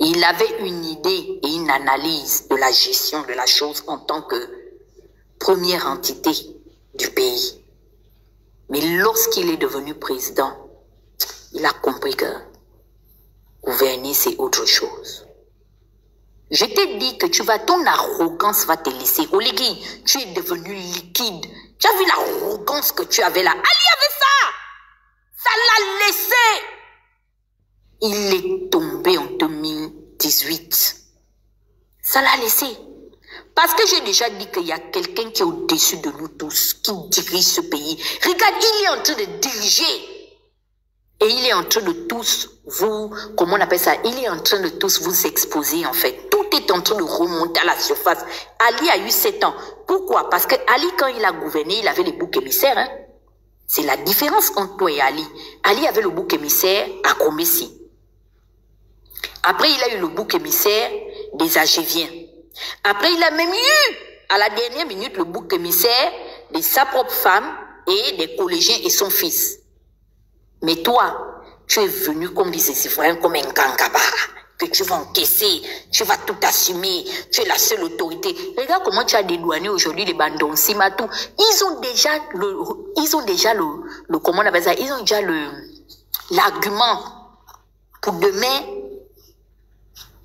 il avait une idée et une analyse de la gestion de la chose en tant que première entité du pays. Mais lorsqu'il est devenu président, il a compris que gouverner, c'est autre chose. Je t'ai dit que ton arrogance va te laisser. Oligui, tu es devenu liquide. Tu as vu l'arrogance que tu avais là. Ali avait ça. Ça l'a laissé. Il est tombé en 2018. Ça l'a laissé. Parce que j'ai déjà dit qu'il y a quelqu'un qui est au-dessus de nous tous, qui dirige ce pays. Regarde, il est en train de diriger. Et il est en train de tous vous, comment on appelle ça? Il est en train de tous vous exposer, en fait. Tout est en train de remonter à la surface. Ali a eu 7 ans. Pourquoi? Parce que Ali, quand il a gouverné, il avait les boucs émissaires. Hein? C'est la différence entre toi et Ali. Ali avait le bouc émissaire à Komessi. Après, il a eu le bouc émissaire des Agéviens. Après, il a même eu, à la dernière minute, le bouc émissaire de sa propre femme et des collégiens et son fils. Mais toi, tu es venu, comme disait Sifraïen, comme un gangaba, que tu vas encaisser, tu vas tout assumer, tu es la seule autorité. Regarde comment tu as dédouané aujourd'hui les bandons Simatou. Ils ont déjà le, comment on appelle ça, ils ont déjà l'argument pour demain,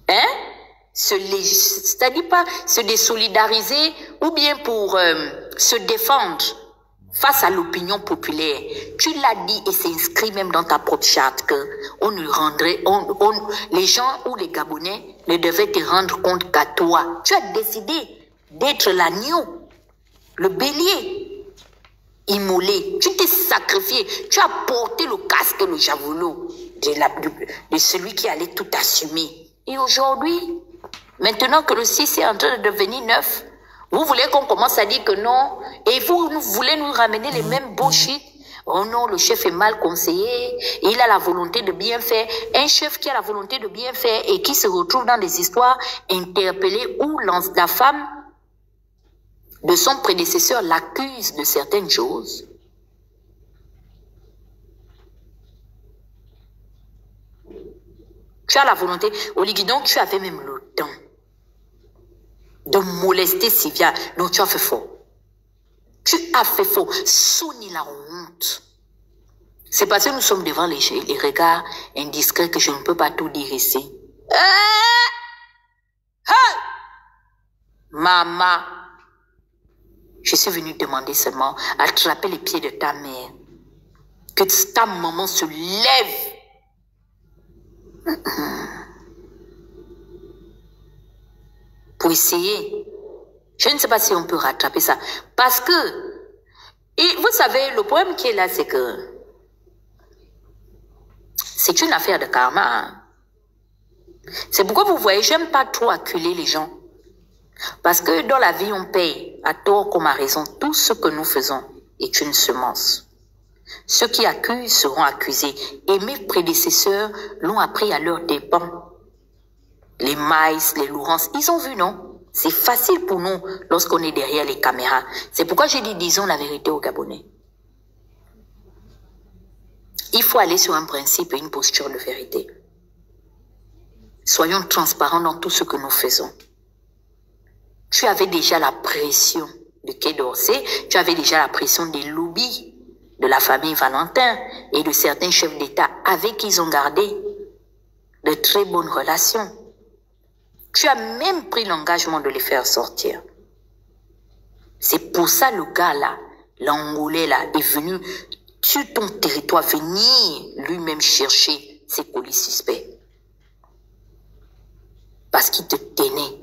hein, c'est-à-dire pas se désolidariser ou bien pour se défendre face à l'opinion populaire. Tu l'as dit et c'est inscrit même dans ta propre charte que les gens ou les Gabonais ne devaient te rendre compte qu'à toi. Tu as décidé d'être l'agneau, le bélier, immolé. Tu t'es sacrifié. Tu as porté le casque et le javelot de celui qui allait tout assumer. Et aujourd'hui, maintenant que le 6 est en train de devenir 9, vous voulez qu'on commence à dire que non, et vous voulez nous ramener les mêmes bullshit. Oh non, le chef est mal conseillé, il a la volonté de bien faire. Un chef qui a la volonté de bien faire et qui se retrouve dans des histoires interpellées où la femme de son prédécesseur l'accuse de certaines choses. Tu as la volonté, Oligui, donc tu avais même le temps de molester Sylvia. Non, tu as fait faux. Tu as fait faux. Sonne la honte. C'est parce que nous sommes devant les regards indiscrets que je ne peux pas tout dire ici. Maman, je suis venue demander seulement à attraper les pieds de ta mère. Que ta maman se lève. Pour essayer. Je ne sais pas si on peut rattraper ça. Parce que, et vous savez, le problème qui est là, c'est que c'est une affaire de karma. Hein? C'est pourquoi vous voyez, j'aime pas trop acculer les gens. Parce que dans la vie, on paye à tort comme à raison. Tout ce que nous faisons est une semence. Ceux qui accusent seront accusés. Et mes prédécesseurs l'ont appris à leurs dépens. Les Maïs, les Laurence, ils ont vu, non? C'est facile pour nous lorsqu'on est derrière les caméras. C'est pourquoi j'ai dit, disons la vérité aux Gabonais. Il faut aller sur un principe et une posture de vérité. Soyons transparents dans tout ce que nous faisons. Tu avais déjà la pression de Quai d'Orsay, tu avais déjà la pression des lobbies de la famille Valentin et de certains chefs d'État avec qui ils ont gardé de très bonnes relations. Tu as même pris l'engagement de les faire sortir. C'est pour ça le gars là, l'Angolais là, est venu sur ton territoire venir lui-même chercher ses colis suspects. Parce qu'il te tenait.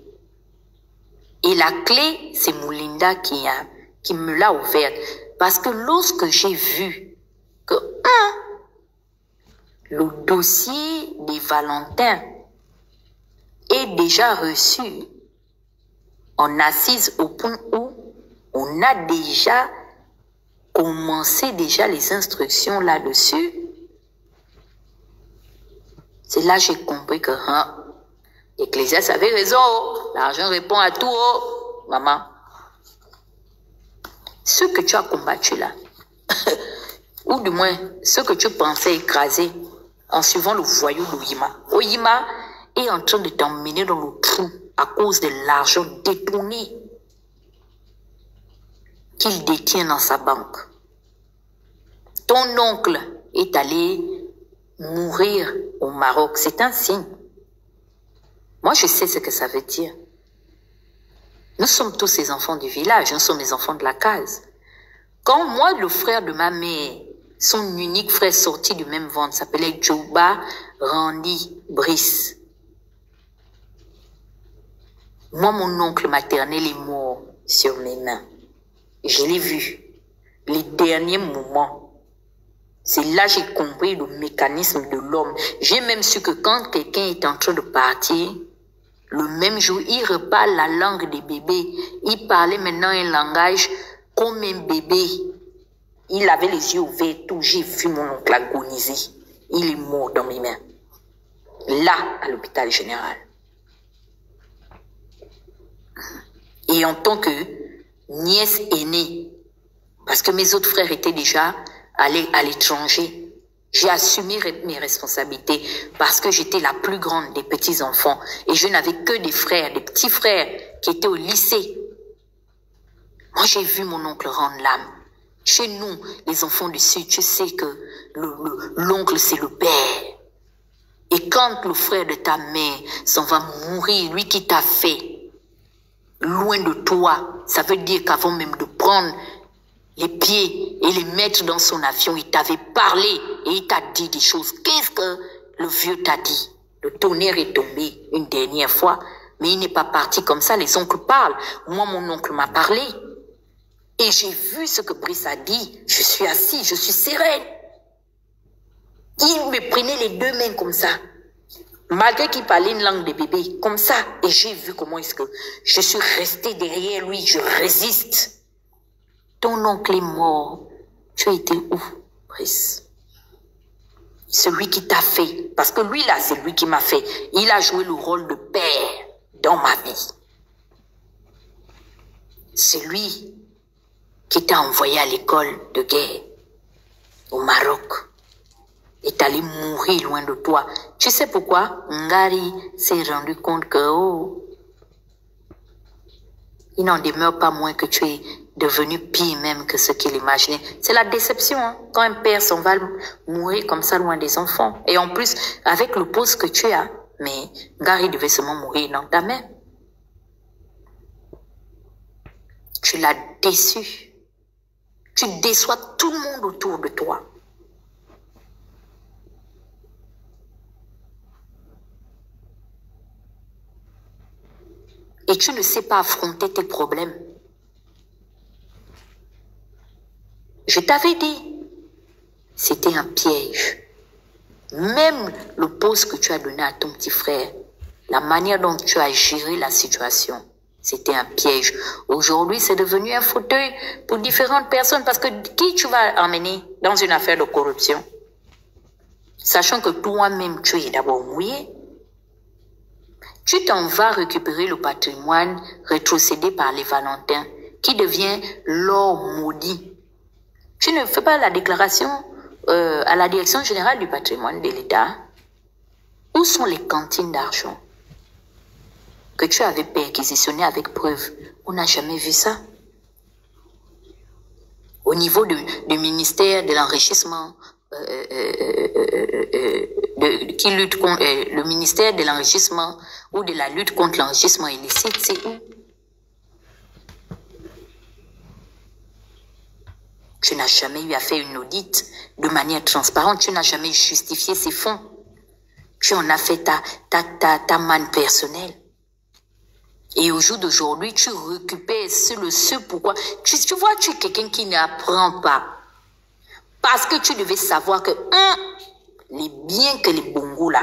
Et la clé, c'est Moulinda qui me l'a ouverte. Parce que lorsque j'ai vu que le dossier des Valentins est déjà reçu en assise au point où on a déjà commencé les instructions là-dessus, c'est là que j'ai compris que l'Ecclésiaste avait raison, l'argent répond à tout, maman. Ce que tu as combattu là, ou du moins ce que tu pensais écraser en suivant le voyou d'Oyima. Oyima est en train de t'emmener dans le trou à cause de l'argent détourné qu'il détient dans sa banque. Ton oncle est allé mourir au Maroc. C'est un signe. Moi, je sais ce que ça veut dire. Nous sommes tous les enfants du village, nous sommes les enfants de la case. Quand moi, le frère de ma mère, son unique frère sorti du même ventre, s'appelait Djouba Randy Brice. Moi, mon oncle maternel est mort sur mes mains. Je l'ai vu. Les derniers moments. C'est là que j'ai compris le mécanisme de l'homme. J'ai même su que quand quelqu'un est en train de partir, le même jour, il reparle la langue des bébés. Il parlait maintenant un langage comme un bébé. Il avait les yeux ouverts, tout. J'ai vu mon oncle agoniser. Il est mort dans mes mains. Là, à l'hôpital général. Et en tant que nièce aînée, parce que mes autres frères étaient déjà allés à l'étranger, j'ai assumé mes responsabilités parce que j'étais la plus grande des petits-enfants et je n'avais que des frères, des petits frères qui étaient au lycée. Moi, j'ai vu mon oncle rendre l'âme. Chez nous, les enfants du Sud, tu sais que l'oncle, c'est le père. Et quand le frère de ta mère s'en va mourir, lui qui t'a fait, loin de toi, ça veut dire qu'avant même de prendre les pieds et les mettre dans son avion, il t'avait parlé et il t'a dit des choses. Qu'est-ce que le vieux t'a dit? Le tonnerre est tombé une dernière fois, mais il n'est pas parti comme ça. Les oncles parlent. Moi, mon oncle m'a parlé. Et j'ai vu ce que Brice a dit. Je suis assis, je suis sereine. Il me prenait les deux mains comme ça. Malgré qu'il parlait une langue de bébé, comme ça. Et j'ai vu comment est-ce que je suis restée derrière lui. Je résiste. Ton oncle est mort. Tu as été où, Brice? Celui qui t'a fait. Parce que lui, là, c'est lui qui m'a fait. Il a joué le rôle de père dans ma vie. C'est lui qui t'a envoyé à l'école de guerre au Maroc. Est allé mourir loin de toi. Tu sais pourquoi? Ngari s'est rendu compte que, il n'en demeure pas moins que tu es devenu pire même que ce qu'il imaginait. C'est la déception, hein? Quand un père s'en va mourir comme ça loin des enfants. Et en plus, avec le poste que tu as, mais Ngari devait seulement mourir dans ta main. Tu l'as déçu. Tu déçois tout le monde autour de toi. Et tu ne sais pas affronter tes problèmes. Je t'avais dit, c'était un piège. Même le poste que tu as donné à ton petit frère, la manière dont tu as géré la situation, c'était un piège. Aujourd'hui, c'est devenu un fauteuil pour différentes personnes parce que qui tu vas emmener dans une affaire de corruption? Sachant que toi-même, tu es d'abord mouillé. Tu t'en vas récupérer le patrimoine rétrocédé par les Valentins qui devient l'or maudit. Tu ne fais pas la déclaration à la direction générale du patrimoine de l'État. Où sont les cantines d'argent que tu avais perquisitionnées avec preuve? On n'a jamais vu ça. Au niveau du ministère de l'enrichissement, qui lutte contre le ministère de l'enrichissement ou de la lutte contre l'enrichissement illicite, c'est où? Tu n'as jamais eu à faire une audit de manière transparente. Tu n'as jamais justifié ces fonds. Tu en as fait ta manne personnelle. Et au jour d'aujourd'hui, tu récupères ce pourquoi. Tu vois, tu es quelqu'un qui n'apprend pas. Parce que tu devais savoir que les biens que les Bongos là,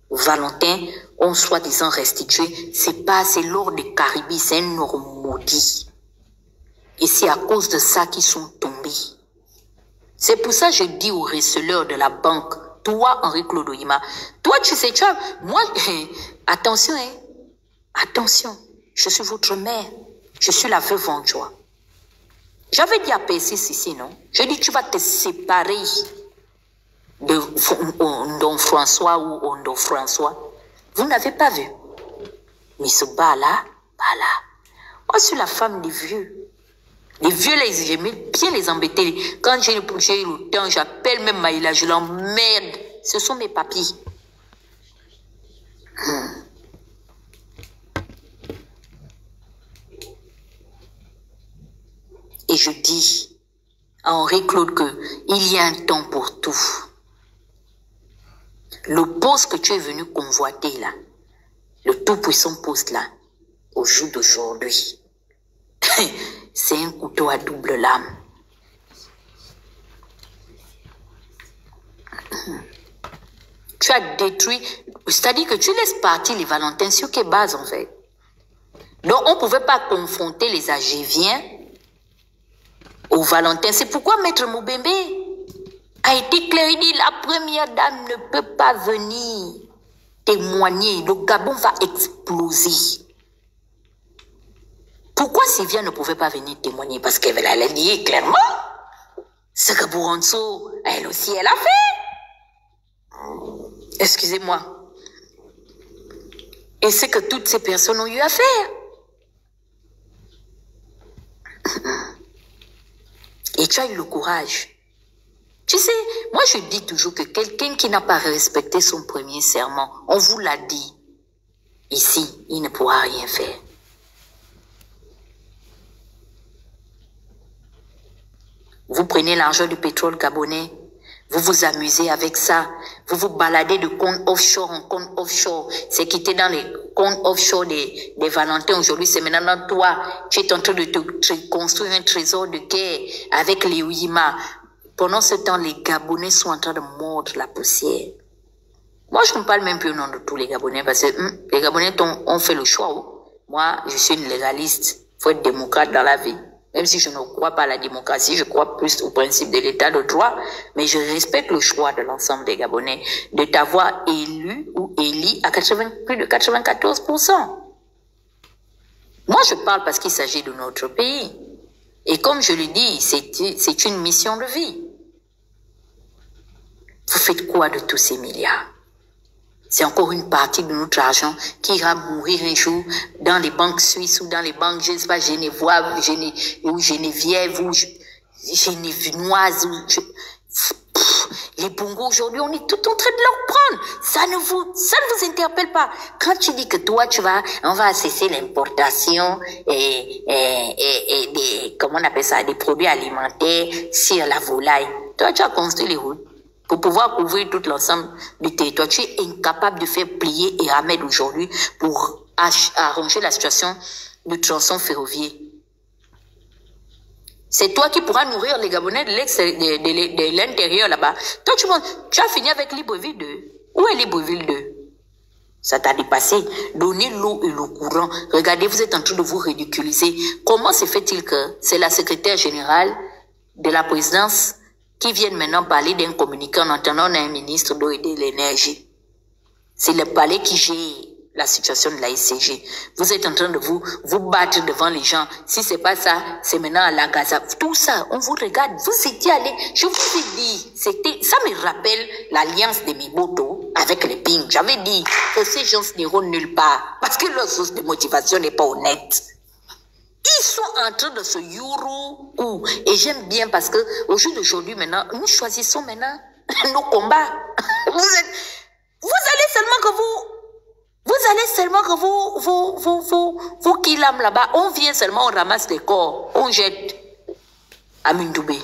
Valentin, ont soi-disant restitués, c'est l'or des Caribes, c'est un or maudit. Et c'est à cause de ça qu'ils sont tombés. C'est pour ça que je dis aux receleurs de la banque, toi, Henri-Claude Oyima, toi, tu sais, moi, attention, attention, je suis votre mère, je suis la veuve Vanjoie. J'avais dit à Percy ici, non? Je dis, tu vas te séparer de Don François ou Ondo François. Vous n'avez pas vu. Mais ce bas-là, moi, je suis la femme des vieux. Les vieux, là, j'aimais bien les embêter. Quand j'ai le temps, j'appelle même Maïla, je l'emmerde. Ce sont mes papis. Et je dis à Henri-Claude qu'il y a un temps pour tout. Le poste que tu es venu convoiter là, le tout-puissant poste là, au jour d'aujourd'hui, c'est un couteau à double lame. Tu as détruit, c'est-à-dire que tu laisses partir les Valentins sur quelle base en fait? Donc on ne pouvait pas confronter les Agéviens aux Valentins. C'est pourquoi Maître Moubembe a été clair. Il dit la première dame ne peut pas venir témoigner. Le Gabon va exploser. Pourquoi Sylvia ne pouvait pas venir témoigner? Parce qu'elle a dit clairement ce que Bouranso, elle aussi, elle a fait. Excusez-moi. Et c'est que toutes ces personnes ont eu à faire. Et tu as eu le courage. Tu sais, moi je dis toujours que quelqu'un qui n'a pas respecté son premier serment, on vous l'a dit, ici, il ne pourra rien faire. Vous prenez l'argent du pétrole gabonais, vous vous amusez avec ça, vous vous baladez de compte offshore en compte offshore. C'est quitter dans les comptes offshore des Valentins aujourd'hui, c'est maintenant dans toi. Tu es en train de te construire un trésor de guerre avec les Ouima. Pendant ce temps, les Gabonais sont en train de mordre la poussière. Moi, je ne parle même plus au nom de tous les Gabonais parce que les Gabonais ont fait le choix. Moi, je suis une légaliste. Il faut être démocrate dans la vie. Même si je ne crois pas à la démocratie, je crois plus au principe de l'état de droit, mais je respecte le choix de l'ensemble des Gabonais de t'avoir élu ou éli à plus de 94%. Moi, je parle parce qu'il s'agit de notre pays. Et comme je le dis, c'est une mission de vie. Vous faites quoi de tous ces milliards? C'est encore une partie de notre argent qui ira mourir un jour dans les banques suisses ou dans les banques, je ne sais pas, genevoises ou genevièves ou genévinoises. Les Bongos aujourd'hui, on est tout en train de leur prendre. Ça ne vous interpelle pas. Quand tu dis que toi, on va cesser l'importation et des, comment on appelle ça, des produits alimentaires sur la volaille. Toi, tu as construit les routes. Pour pouvoir couvrir tout l'ensemble du territoire, tu es incapable de faire plier et Ahmed aujourd'hui pour arranger la situation du tronçon ferroviaire. C'est toi qui pourras nourrir les Gabonais de l'intérieur là-bas. Toi, tu as fini avec Libreville 2. Où est Libreville 2? Ça t'a dépassé. Donnez l'eau et le courant. Regardez, vous êtes en train de vous ridiculiser. Comment se fait-il que c'est la secrétaire générale de la présidence qui viennent maintenant parler d'un communiqué en entendant un ministre d'eau et de l'énergie? C'est le palais qui gère la situation de la ICG. Vous êtes en train de vous battre devant les gens. Si c'est pas ça, c'est maintenant à la Gaza. Tout ça, on vous regarde. Vous étiez allé, je vous ai dit, ça me rappelle l'alliance de Miboto avec les Ping. J'avais dit que ces gens n'iront nulle part parce que leur source de motivation n'est pas honnête. Ils sont en train de se yourou. Et j'aime bien parce que au jour d'aujourd'hui maintenant, nous choisissons maintenant nos combats. Vous allez seulement que vous qui l'âme là-bas, on vient seulement, on ramasse les corps, on jette à Mindoubé.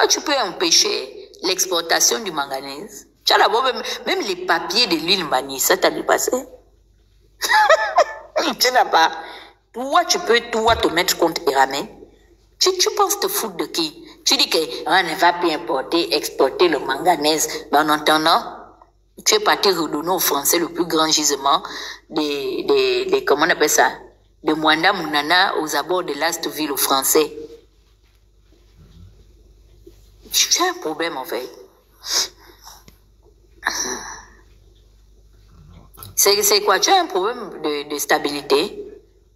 Toi, tu peux empêcher l'exportation du manganèse. Tu as d'abord même les papiers de l'île Mani, ça t'a dépassé. Tu n'as pas. Toi, tu peux, toi, te mettre contre Iramé. Tu penses te foutre de qui? Tu dis qu'on ne va plus importer, exporter le manganèse. Mais en attendant, tu es parti redonner aux Français le plus grand gisement des comment on appelle ça? De Mwanda Mounana aux abords de l'Astville aux Français. Tu as un problème, en fait. C'est quoi? Tu as un problème de stabilité.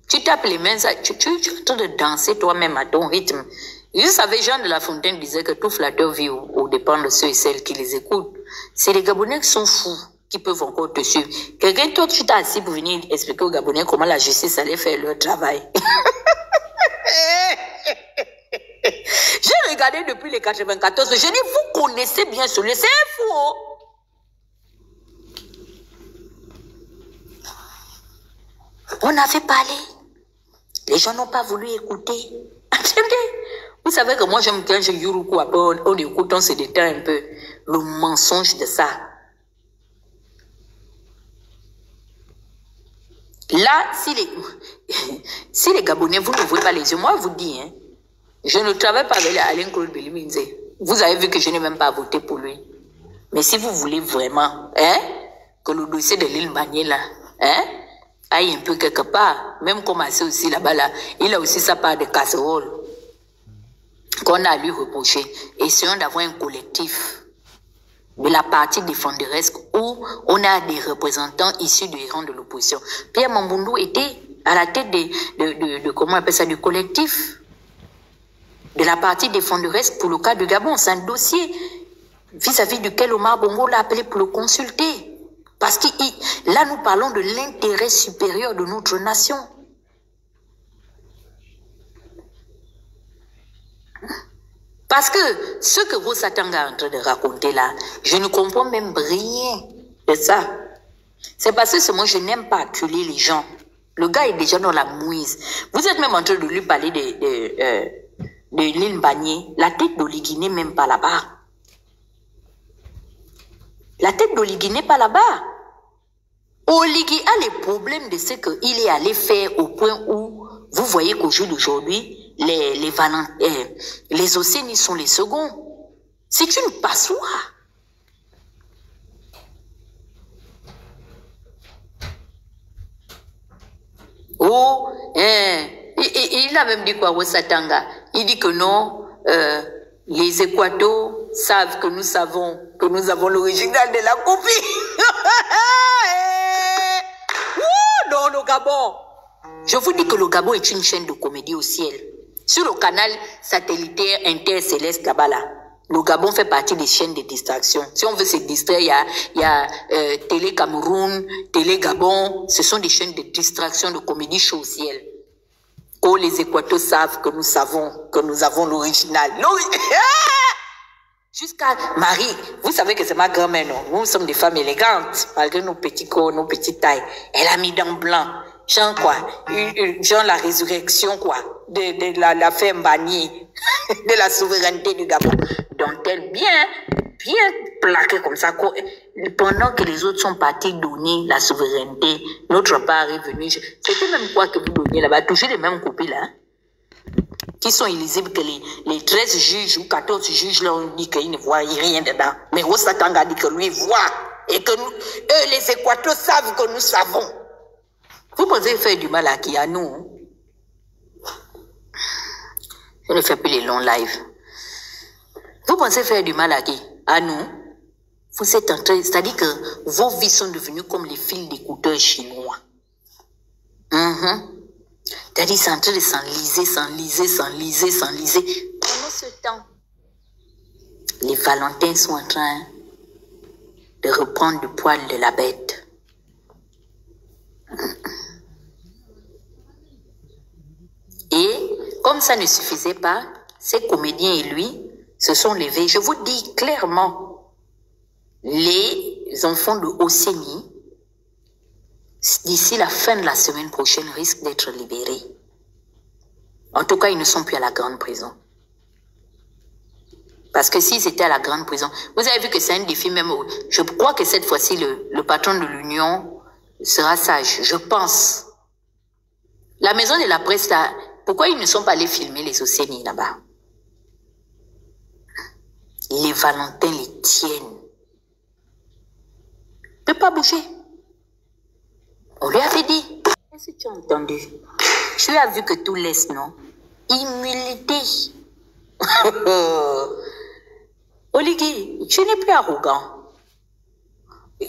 Tu tapes les mains, tu es en train de danser toi-même à ton rythme. Je savais, Jean de La Fontaine disait que tout flatteur vit au dépend de ceux et celles qui les écoutent. C'est les Gabonais qui sont fous, qui peuvent encore te suivre. Quelqu'un, toi, tu t'es assis pour venir expliquer aux Gabonais comment la justice allait faire leur travail. J'ai regardé depuis les 94. Je dis, vous connaissez bien celui, c'est fou. Oh. On avait parlé. Les gens n'ont pas voulu écouter. Attendez. Vous savez que moi, j'aime quand je Yuruku, après on écoute, on se détend un peu. Le mensonge de ça. Là, si les Gabonais, vous ne voyez pas les yeux, moi, je vous dis, hein, je ne travaille pas avec Alain-Claude Béliminze. Vous avez vu que je n'ai même pas voté pour lui. Mais si vous voulez vraiment, hein, que le dossier de l'île Magné, là, hein, aille un peu quelque part, même commencer aussi là-bas, là, il a aussi sa part de casserole qu'on a à lui reprocher. Essayons d'avoir un collectif de la partie défenderesque où on a des représentants issus des rangs de l'opposition. Pierre Mamboundou était à la tête de comment on appelle ça, du collectif de la partie défenderesque pour le cas de Gabon. C'est un dossier vis-à-vis duquel Omar Bongo l'a appelé pour le consulter. Parce que là, nous parlons de l'intérêt supérieur de notre nation. Parce que ce que Rosatanga est en train de raconter là, je ne comprends même rien de ça. C'est parce que moi, je n'aime pas acculer les gens. Le gars est déjà dans la mouise. Vous êtes même en train de lui parler de l'île Bagné. La tête d'Oligui n'est même pas là-bas. La tête d'Oligui n'est pas là-bas. Oligui a les problèmes de ce qu'il est allé faire au point où vous voyez qu'au jour d'aujourd'hui, les Océanies sont les seconds. C'est une passoire. Oh, il a même dit quoi, Rosatanga? Il dit que non, les Équatos savent que nous savons que nous avons l'original de la copie. Non, le Gabon. Je vous dis que le Gabon est une chaîne de comédie au ciel. Sur le canal satellitaire intercéleste Kabbalah, le Gabon fait partie des chaînes de distraction. Si on veut se distraire, il y a Télé Cameroun, Télé Gabon. Ce sont des chaînes de distraction de comédie show au ciel. Oh, les Équatos savent que nous savons que nous avons l'original. Jusqu'à Marie, vous savez que c'est ma grand-mère, non? Nous sommes des femmes élégantes, malgré nos petits corps, nos petites tailles. Elle a mis dans blanc, genre quoi, genre la résurrection, quoi, de la femme bannie, de la souveraineté du Gabon. Donc, elle bien plaquée comme ça, pendant que les autres sont partis donner la souveraineté, notre part est venue. C'était même quoi que vous donniez là-bas, toujours les mêmes copies là, qui sont illisibles que les 13 juges ou 14 juges là ont dit qu'ils ne voient rien dedans. Mais Rosatanga dit que lui voit et que nous, eux, les Équatos savent que nous savons. Vous pensez faire du mal à qui? À nous? Je ne fais plus les longs lives. Vous pensez faire du mal à qui? À nous? Vous êtes en train, c'est-à-dire que vos vies sont devenues comme les fils d'écouteurs chinois. C'est-à-dire, c'est en train de s'enliser. Pendant ce temps, les Valentins sont en train de reprendre du poil de la bête. Et comme ça ne suffisait pas, ces comédiens et lui se sont levés. Je vous dis clairement, les enfants de Océanie, d'ici la fin de la semaine prochaine, risquent d'être libérés. En tout cas, ils ne sont plus à la grande prison. Parce que si c'était à la grande prison, vous avez vu que c'est un défi même. Je crois que cette fois-ci, le patron de l'Union sera sage, je pense. La maison de la presse, là, pourquoi ils ne sont pas allés filmer les Océanies là-bas? Les Valentins les tiennent. Il ne peut pas bouger. On lui avait dit. Est-ce que tu as entendu? Tu as vu que tout laisse, non? Humilité. Oligui, tu n'es plus arrogant.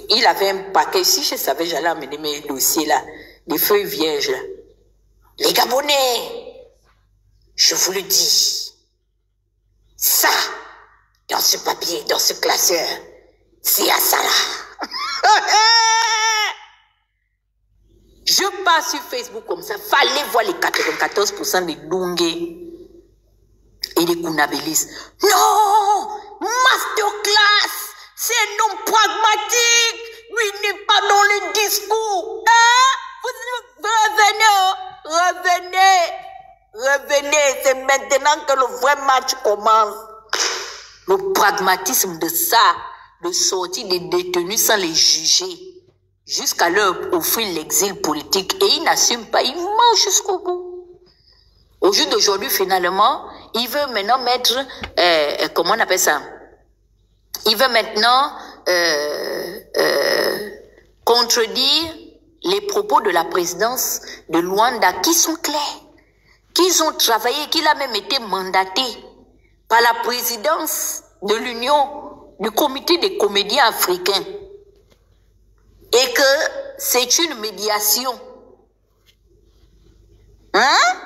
Il avait un paquet. Si je savais, j'allais amener mes dossiers là, des feuilles vierges là. Les Gabonais, je vous le dis, ça, dans ce papier, dans ce classeur, c'est à ça là. Je passe sur Facebook comme ça, fallait voir les 94% des Dungé et des Kounabelis. Non, masterclass, c'est un homme pragmatique, lui n'est pas dans le discours. Vous revenez, c'est maintenant que le vrai match commence. Le pragmatisme de ça, de sortir des détenus sans les juger, jusqu'à leur offrir l'exil politique, et ils n'assument pas, ils mangent jusqu'au bout. Au jour d'aujourd'hui, finalement, il veut maintenant mettre, comment on appelle ça? Il veut maintenant contredire les propos de la présidence de Luanda qui sont clairs, qu'ils ont travaillé, qu'il a même été mandaté par la présidence de l'Union, du comité des comédiens africains, et que c'est une médiation. Hein?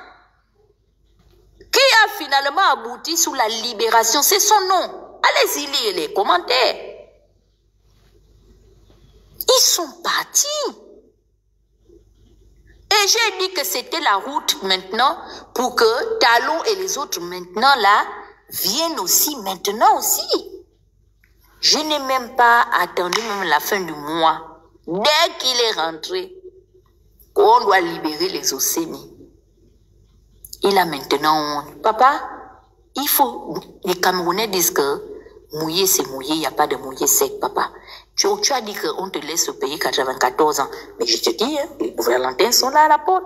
Qui a finalement abouti sous la libération, c'est son nom. Allez-y lire les commentaires. Ils sont partis. Et j'ai dit que c'était la route maintenant pour que Talon et les autres maintenant là viennent aussi, maintenant aussi. Je n'ai même pas attendu même la fin du mois. Dès qu'il est rentré, on doit libérer les Océanies. Il a maintenant honte. Papa, il faut... Les Camerounais disent que mouiller c'est mouiller, il n'y a pas de mouiller sec, papa. Tu as dit qu'on te laisse au pays 94 ans. Mais je te dis, hein, les Valentins sont là à la porte.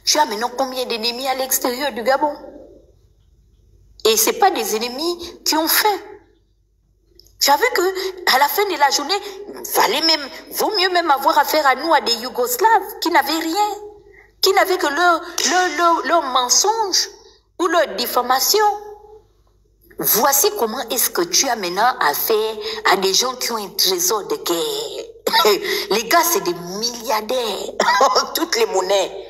Tu as maintenant combien d'ennemis à l'extérieur du Gabon? Et ce n'est pas des ennemis qui ont faim. Tu as vu qu'à la fin de la journée, vaut mieux même avoir affaire à nous, à des Yougoslaves qui n'avaient rien, qui n'avaient que leur mensonge ou leur diffamation. Voici comment est-ce que tu as maintenant affaire à des gens qui ont un trésor de guerre. Les gars, c'est des milliardaires. Toutes les monnaies.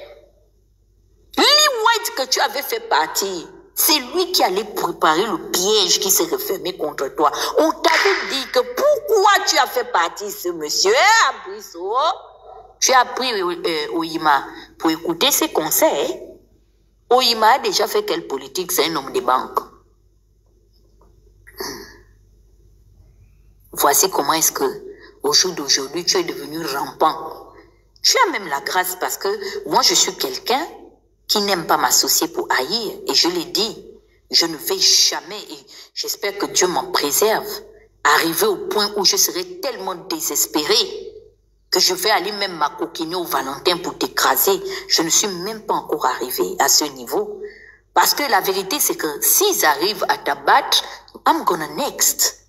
Lee White que tu avais fait partir, c'est lui qui allait préparer le piège qui s'est refermé contre toi. On t'avait dit que pourquoi tu as fait partir ce monsieur, Abrisso? Tu as pris Oyima pour écouter ses conseils. Oyima a déjà fait quelle politique? C'est un homme de banque. Voici comment est-ce que, au jour d'aujourd'hui, tu es devenu rampant. Tu as même la grâce parce que moi, je suis quelqu'un qui n'aime pas m'associer pour haïr. Et je l'ai dit, je ne vais jamais, et j'espère que Dieu m'en préserve, arriver au point où je serai tellement désespéré que je vais aller même m'acoquiner au Valentin pour t'écraser. Je ne suis même pas encore arrivé à ce niveau. Parce que la vérité, c'est que s'ils arrivent à t'abattre, I'm gonna next.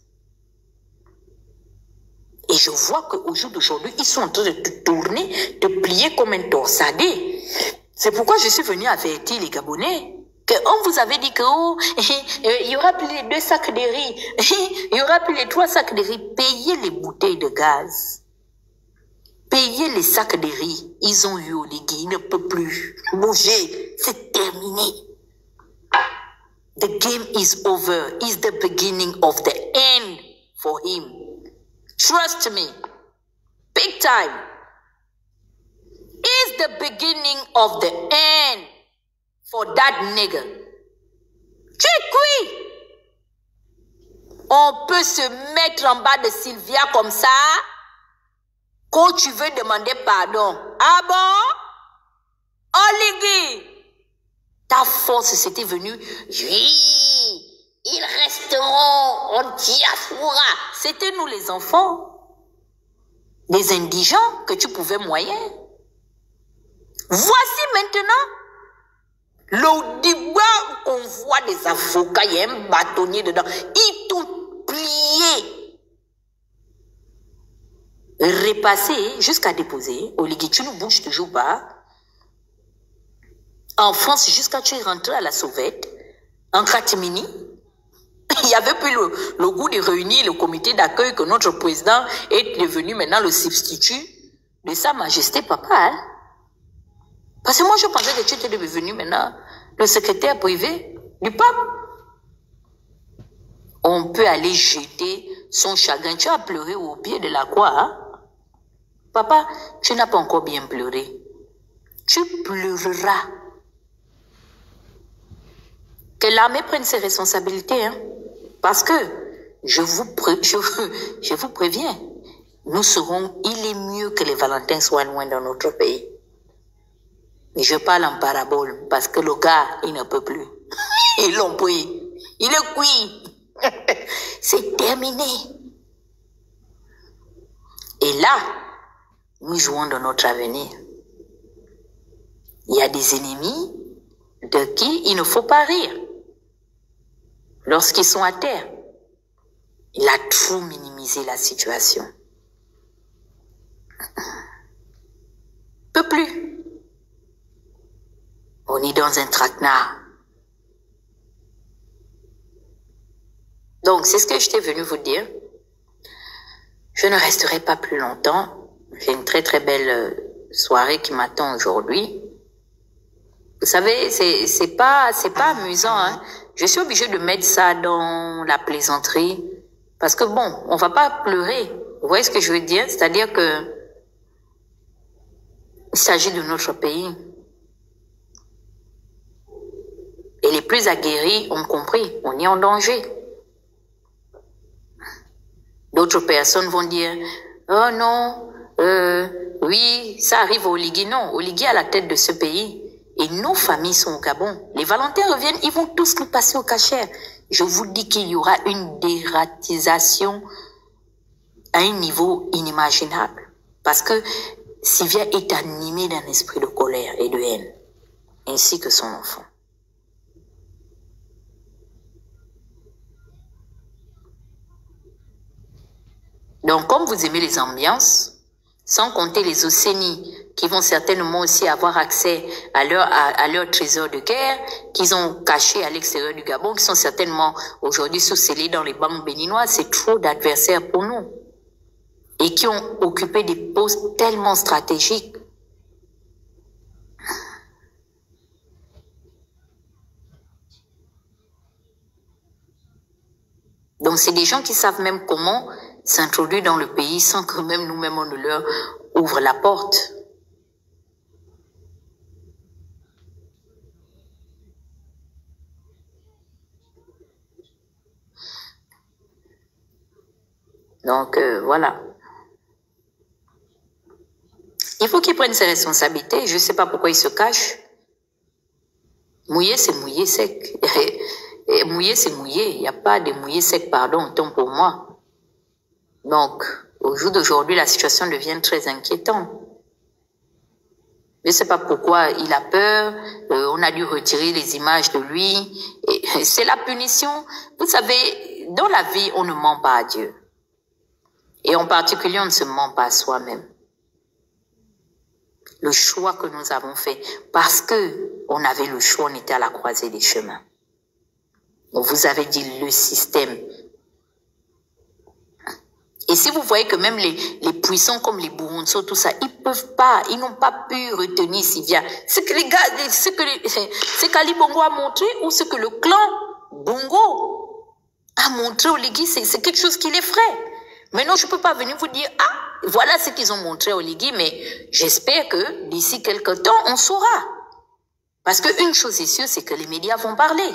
Et je vois qu'au jour d'aujourd'hui, ils sont en train de te tourner, te plier comme un torsadé. C'est pourquoi je suis venu avertir les Gabonais. On vous avait dit que il y aura plus les 2 sacs de riz, il y aura plus les 3 sacs de riz. Payez les bouteilles de gaz. Payez les sacs de riz. Ils ont eu Oligui, il ne peut plus bouger. C'est terminé. The game is over. It's the beginning of the end for him. Trust me. Big time. It's the beginning of the end for that nigga. Tu es cuit. On peut se mettre en bas de Sylvia comme ça quand tu veux demander pardon. Ah bon? Oligui. Ta force, c'était venu, oui, ils resteront en diaspora. C'était nous les enfants, les indigents que tu pouvais moyen. Voici maintenant l'Odiba, on voit des avocats, il y a un bâtonnier dedans, ils t'ont plié. Repasser jusqu'à déposer, Oligui, tu ne bouges toujours pas. En France, jusqu'à tu es rentré à la sauvette, en catimini, il n'y avait plus le goût de réunir le comité d'accueil que notre président est devenu maintenant le substitut de Sa Majesté Papa. Hein? Parce que moi, je pensais que tu étais devenu maintenant le secrétaire privé du pape. On peut aller jeter son chagrin. Tu as pleuré au pied de la croix. Hein? Papa, tu n'as pas encore bien pleuré. Tu pleureras. Que l'armée prenne ses responsabilités. Hein? Parce que, je vous préviens, il est mieux que les Valentins soient loin dans notre pays. Mais je parle en parabole parce que le gars, il ne peut plus. Ils l'ont pris. Il est cuit. C'est terminé. Et là, nous jouons dans notre avenir. Il y a des ennemis de qui il ne faut pas rire. Lorsqu'ils sont à terre, il a trop minimisé la situation. Peut plus. On est dans un traquenard. Donc, c'est ce que je t'ai venu vous dire. Je ne resterai pas plus longtemps. J'ai une très très belle soirée qui m'attend aujourd'hui. Vous savez, c'est pas amusant, hein. Je suis obligée de mettre ça dans la plaisanterie. Parce que bon, on va pas pleurer. Vous voyez ce que je veux dire? C'est-à-dire que il s'agit de notre pays. Et les plus aguerris ont compris, on est en danger. D'autres personnes vont dire, oh non, oui, ça arrive au Oligui. Non, Oligui est à la tête de ce pays. Et nos familles sont au Gabon. Les Valentins reviennent, ils vont tous nous passer au cachère. Je vous dis qu'il y aura une dératisation à un niveau inimaginable. Parce que Sylvia est animée d'un esprit de colère et de haine, ainsi que son enfant. Donc, comme vous aimez les ambiances, sans compter les Océnies, qui vont certainement aussi avoir accès à leur trésor de guerre, qu'ils ont caché à l'extérieur du Gabon, qui sont certainement aujourd'hui sous-scellés dans les banques béninoises, c'est trop d'adversaires pour nous. Et qui ont occupé des postes tellement stratégiques. Donc, c'est des gens qui savent même comment s'introduire dans le pays sans que même nous-mêmes on ne leur ouvre la porte. Donc, voilà. Il faut qu'ils prennent ses responsabilités. Je ne sais pas pourquoi ils se cachent. Mouiller, c'est mouiller sec. Et mouiller, c'est mouiller. Il n'y a pas de mouiller sec, pardon, autant pour moi. Donc, au jour d'aujourd'hui, la situation devient très inquiétante. Je ne sais pas pourquoi il a peur. On a dû retirer les images de lui. C'est la punition. Vous savez, dans la vie, on ne ment pas à Dieu. Et en particulier, on ne se ment pas à soi-même. Le choix que nous avons fait, parce que on avait le choix, on était à la croisée des chemins. Donc vous avez dit le système. Et si vous voyez que même les puissants comme les Burunso, tout ça, ils n'ont pas pu retenir Sylvia. Ce qu'Ali Bongo a montré ou ce que le clan Bongo a montré au Oligui, c'est quelque chose qui l'effraie. Maintenant, je ne peux pas venir vous dire, ah, voilà ce qu'ils ont montré au Oligui, mais j'espère que d'ici quelque temps, on saura. Parce qu'une chose est sûre, c'est que les médias vont parler.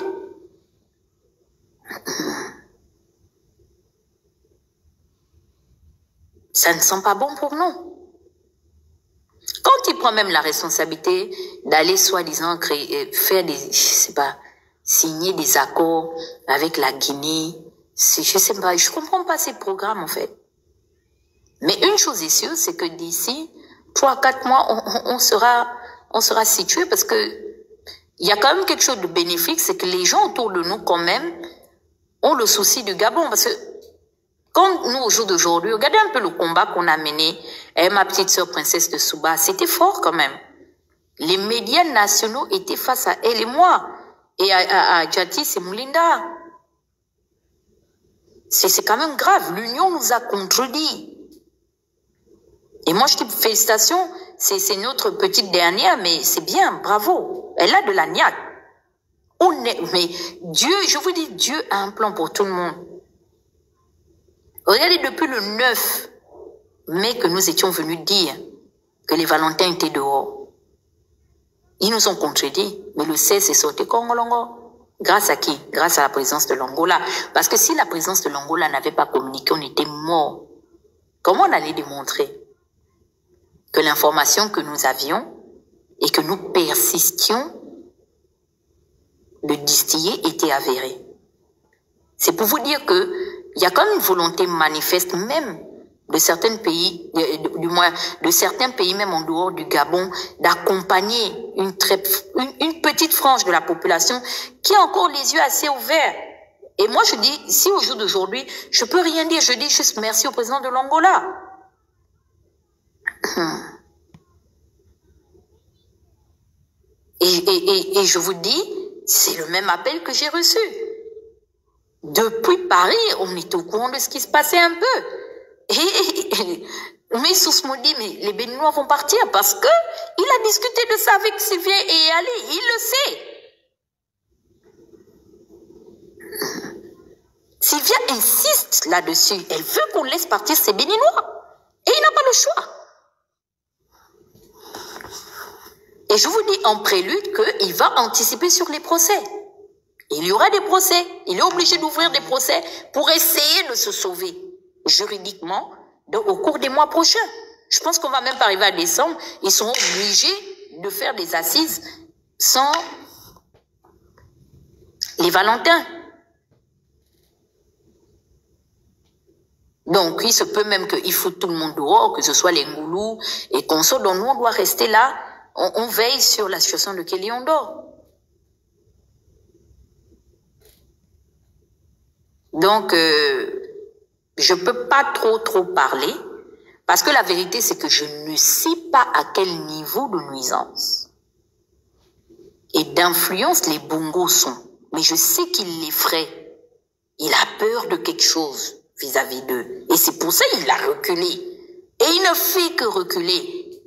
Ça ne sent pas bon pour nous. Quand il prend même la responsabilité d'aller soi-disant faire des, je sais pas, signer des accords avec la Guinée, je sais pas, je comprends pas ces programmes en fait. Mais une chose est sûre, c'est que d'ici 3-4 mois, on sera situé parce que il y a quand même quelque chose de bénéfique, c'est que les gens autour de nous quand même ont le souci du Gabon parce que quand nous, au jour d'aujourd'hui, regardez un peu le combat qu'on a mené avec ma petite sœur princesse de Souba, c'était fort quand même. Les médias nationaux étaient face à elle et moi, et à Djatis et Moulinda. C'est quand même grave, l'Union nous a contredit. Et moi, je dis félicitations, c'est notre petite dernière, mais c'est bien, bravo. Elle a de la niaque. Mais Dieu, je vous dis, Dieu a un plan pour tout le monde. Regardez, depuis le 9 mai que nous étions venus dire que les Valentins étaient dehors. Ils nous ont contredit, mais le 16 est sorti Congolongo. Grâce à qui? Grâce à la présence de l'Angola. Parce que si la présence de l'Angola n'avait pas communiqué, on était morts. Comment on allait démontrer que l'information que nous avions et que nous persistions de distiller était avérée? C'est pour vous dire que il y a quand même une volonté manifeste même de certains pays, du moins de certains pays même en dehors du Gabon, d'accompagner une petite frange de la population qui a encore les yeux assez ouverts. Et moi je dis, si au jour d'aujourd'hui, je peux rien dire, je dis juste merci au président de l'Angola. Et je vous dis, c'est le même appel que j'ai reçu. Depuis Paris, on est au courant de ce qui se passait un peu. Mes sources m'ont dit, mais les Béninois vont partir parce que il a discuté de ça avec Sylvie et Ali, il le sait. Sylvia insiste là-dessus. Elle veut qu'on laisse partir ces Béninois. Et il n'a pas le choix. Et je vous dis en prélude qu'il va anticiper sur les procès. Il y aura des procès. Il est obligé d'ouvrir des procès pour essayer de se sauver juridiquement au cours des mois prochains. Je pense qu'on va même pas arriver à décembre. Ils sont obligés de faire des assises sans les Valentins. Donc, il se peut même qu'il faut tout le monde dehors, que ce soit les Ngoulous et qu'on soit. Donc, nous, on doit rester là. On veille sur la situation de Kelly Ondor. Donc, je peux pas trop parler parce que la vérité, c'est que je ne sais pas à quel niveau de nuisance et d'influence les Bongos sont. Mais je sais qu'il l'effraie. Il a peur de quelque chose vis-à-vis d'eux. Et c'est pour ça qu'il a reculé. Et il ne fait que reculer.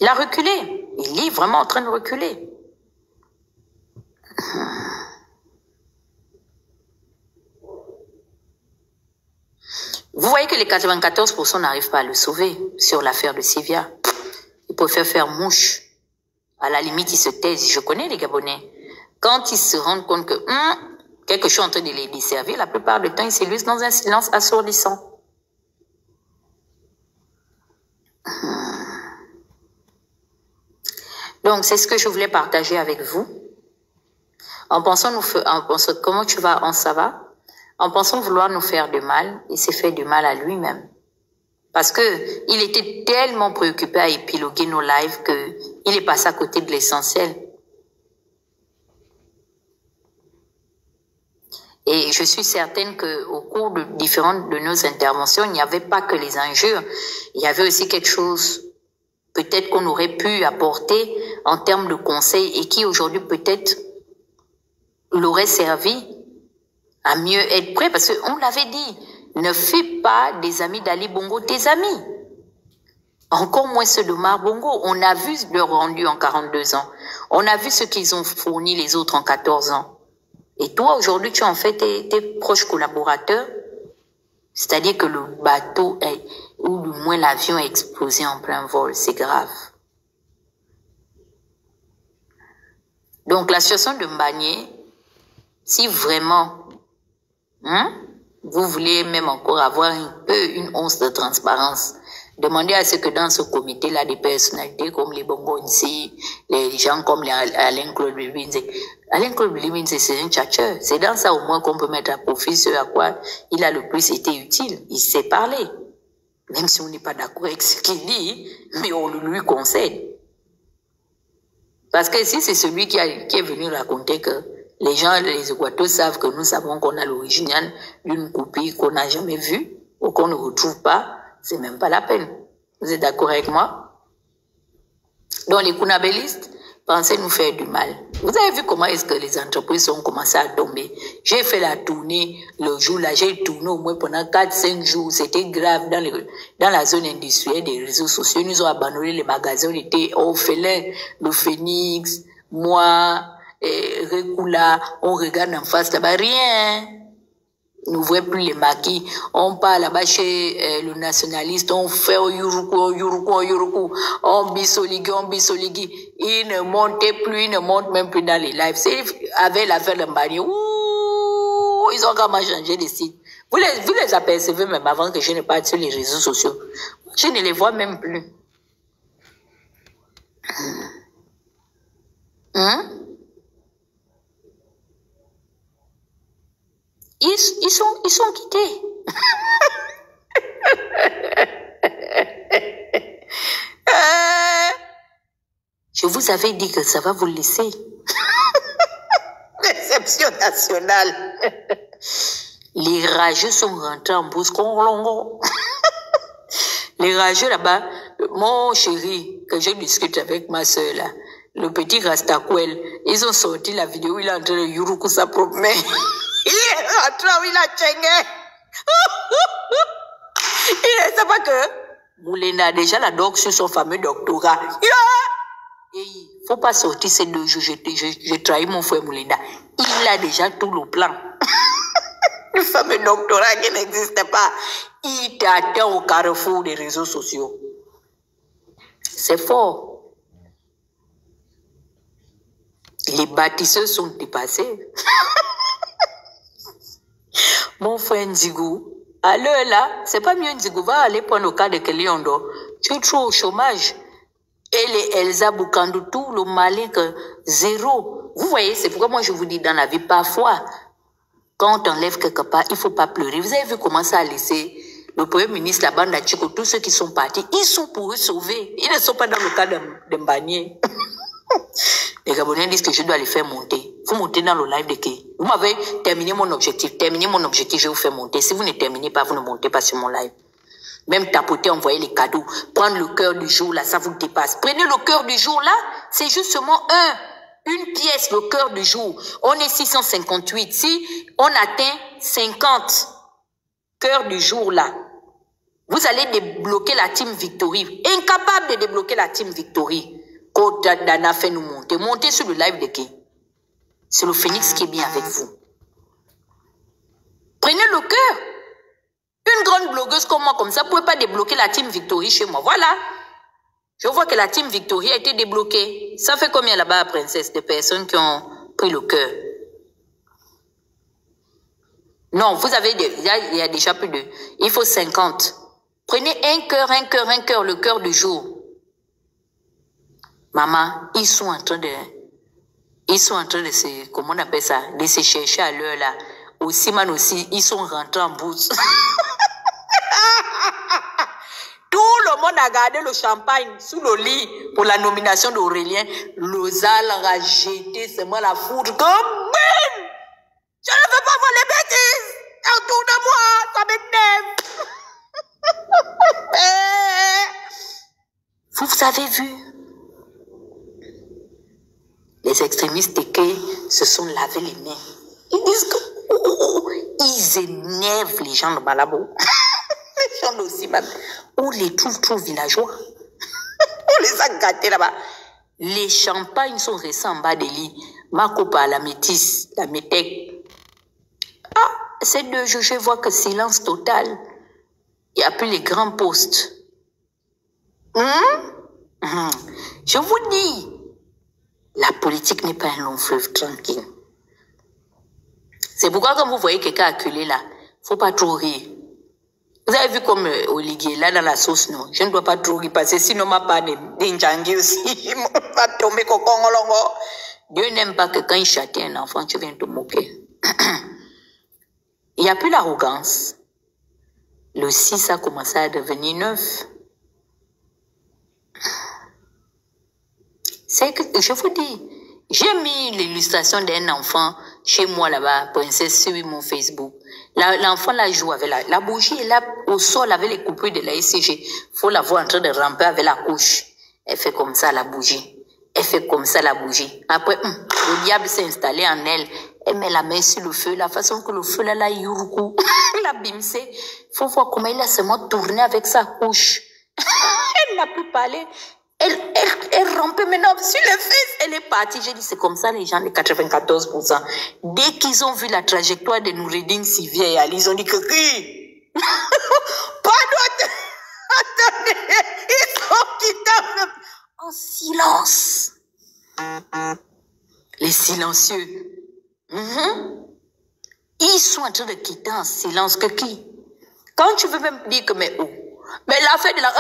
Il a reculé. Il est vraiment en train de reculer. Vous voyez que les 94% n'arrivent pas à le sauver sur l'affaire de Sylvia. Ils préfèrent faire mouche. À la limite, ils se taisent. Je connais les Gabonais. Quand ils se rendent compte que quelque chose est en train de les desservir, la plupart du temps, ils s'illustrent dans un silence assourdissant. Donc, c'est ce que je voulais partager avec vous. En pensant comment tu vas, ça va? En pensant vouloir nous faire du mal, il s'est fait du mal à lui-même. Parce que il était tellement préoccupé à épiloguer nos lives qu'il est passé à côté de l'essentiel. Et je suis certaine qu'au cours de différentes de nos interventions, il n'y avait pas que les injures. Il y avait aussi quelque chose, peut-être qu'on aurait pu apporter en termes de conseils et qui aujourd'hui peut-être l'aurait servi à mieux être prêt, parce qu'on l'avait dit, ne fais pas des amis d'Ali Bongo tes amis. Encore moins ceux de Mar Bongo. On a vu leur rendu en 42 ans. On a vu ce qu'ils ont fourni les autres en 14 ans. Et toi, aujourd'hui, tu en fais tes proches collaborateurs. C'est-à-dire que le bateau, ou du moins l'avion a explosé en plein vol. C'est grave. Donc, la situation de Mbagné, si vraiment vous voulez même encore avoir une once de transparence, Demandez à ce que dans ce comité-là, des personnalités comme les Bongo ici, les gens comme Alain-Claude Bilinze. Alain-Claude Bilinze, c'est un tchatcheur. C'est dans ça au moins qu'on peut mettre à profit ce à quoi il a le plus été utile. Il sait parler. Même si on n'est pas d'accord avec ce qu'il dit, mais on le lui concède. Parce que si c'est celui qui est venu raconter que les gens, les Équatoriens savent que nous savons qu'on a l'original d'une copie qu'on n'a jamais vue ou qu'on ne retrouve pas, c'est même pas la peine. Vous êtes d'accord avec moi? Donc les Kunabélistes pensaient nous faire du mal. Vous avez vu comment est-ce que les entreprises ont commencé à tomber? J'ai fait la tournée le jour-là, j'ai tourné au moins pendant 4-5 jours. C'était grave dans la zone industrielle des réseaux sociaux. Ils nous ont abandonné les magasins, on était orphelins, le Phoenix, moi, Rekula, on regarde en face là-bas, rien. Nous voyons plus les maquis. On part là-bas chez le nationaliste, on fait au Yuruku, on bisoligui. Ils ne montaient plus, ils ne montent même plus dans les lives. C'est avec l'affaire de Mbani, ils ont vraiment changé de site. Vous les apercevez même avant que je ne parte sur les réseaux sociaux. Je ne les vois même plus. Ils sont quittés. Je vous avais dit que ça va vous laisser. Réception nationale. Les rageux sont rentrés en bourse. Les rageux là-bas, mon chéri, que je discute avec ma soeur là, le petit Rastakwel, ils ont sorti la vidéo où il est en train de yuruku sa propre main. Il est rentré où il a tchéngé. Il ne sait pas que Moulenda a déjà la doc sur son fameux doctorat. Il ne faut pas sortir ces 2 jours. J'ai trahi mon frère Moulenda. Il a déjà tout le plan. Le fameux doctorat qui n'existe pas. Il t'attend au carrefour des réseaux sociaux. C'est fort. Les bâtisseurs sont dépassés. Mon frère Nzigou, à l'heure là, c'est pas mieux Nzigou, va aller prendre le cas de Keliondo. Tu es trop au chômage. Et les Elsa Boukandou, tout le malin que zéro. Vous voyez, c'est pourquoi moi je vous dis dans la vie, parfois, quand on t'enlève quelque part, il faut pas pleurer. Vous avez vu comment ça a laissé le Premier ministre, la bande à Chico, tous ceux qui sont partis, ils sont pour eux sauver. Ils ne sont pas dans le cas de Mbanier. Les Gabonais disent que je dois les faire monter. Vous montez dans le live de qui? Vous m'avez terminé mon objectif. Terminez mon objectif, je vais vous faire monter. Si vous ne terminez pas, vous ne montez pas sur mon live. Même tapoter, envoyer les cadeaux. Prendre le cœur du jour, là, ça vous dépasse. Prenez le cœur du jour, là, c'est justement une pièce, le cœur du jour. On est 658. Si on atteint 50 cœurs du jour, là, vous allez débloquer la team Victory. Incapable de débloquer la team Victory. Côte Dana fait nous monter. Montez sur le live de qui? C'est le Phoenix qui est bien avec vous. Prenez le cœur. Une grande blogueuse comme moi, comme ça, ne pouvait pas débloquer la team Victory chez moi. Voilà. Je vois que la team Victory a été débloquée. Ça fait combien là-bas, princesse, de personnes qui ont pris le cœur? Non, vous avez, il y a déjà plus de, il faut 50. Prenez un cœur, le cœur du jour. Maman, ils sont en train de se, comment on appelle ça, de se chercher à l'heure là. Aussi, man aussi, ils sont rentrés en bourse. Tout le monde a gardé le champagne sous le lit pour la nomination d'Aurélien. Lozal a jeté seulement la foudre comme bim! Je ne veux pas voir les bêtises autour de moi, ça m'énerve. Vous avez vu? Les extrémistes équés se sont lavé les mains. Ils disent que ils énervent les gens de Malabo. Les gens aussi, on les trouve trop villageois. On les a gâtés là-bas. Les champagnes sont restés en bas des lits. Ma copa, la métisse, la métèque. Ah, ces 2 jours, je vois que silence total. Il n'y a plus les grands postes. Je vous dis, la politique n'est pas un long fleuve tranquille. C'est pourquoi quand vous voyez quelqu'un acculé là, faut pas trop rire. Vous avez vu comme Olivier, là, dans la sauce, non? Je ne dois pas trop y passer, sinon ma part des Ndjangi aussi, il va tomber cocongolongo. Dieu n'aime pas que quand il châtie un enfant, tu viens te moquer. Il n'y a plus l'arrogance. Le 6 a commencé à devenir 9. C'est que, je vous dis, j'ai mis l'illustration d'un enfant chez moi là-bas, princesse, sur mon Facebook. L'enfant là joue avec la bougie, est là au sol avec les coupures de la ECG. Faut la voir en train de ramper avec la couche. Elle fait comme ça la bougie. Elle fait comme ça la bougie. Après, le diable s'est installé en elle. Elle met la main sur le feu, la façon que le feu là, la yuruku, la bimsé. Faut voir comment il a seulement tourné avec sa couche. Elle n'a plus parlé. Elle rampait maintenant sur les fesses. Elle est partie. J'ai dit, c'est comme ça les gens, les 94%. Dès qu'ils ont vu la trajectoire de Noureddine si vieille, ils ont dit que qui? Pardon. Attendez. Ils sont quittés en silence. Les silencieux. Ils sont en train de quitter en silence. Que qui? Quand tu veux même dire que, mais où? Mais l'affaire de la...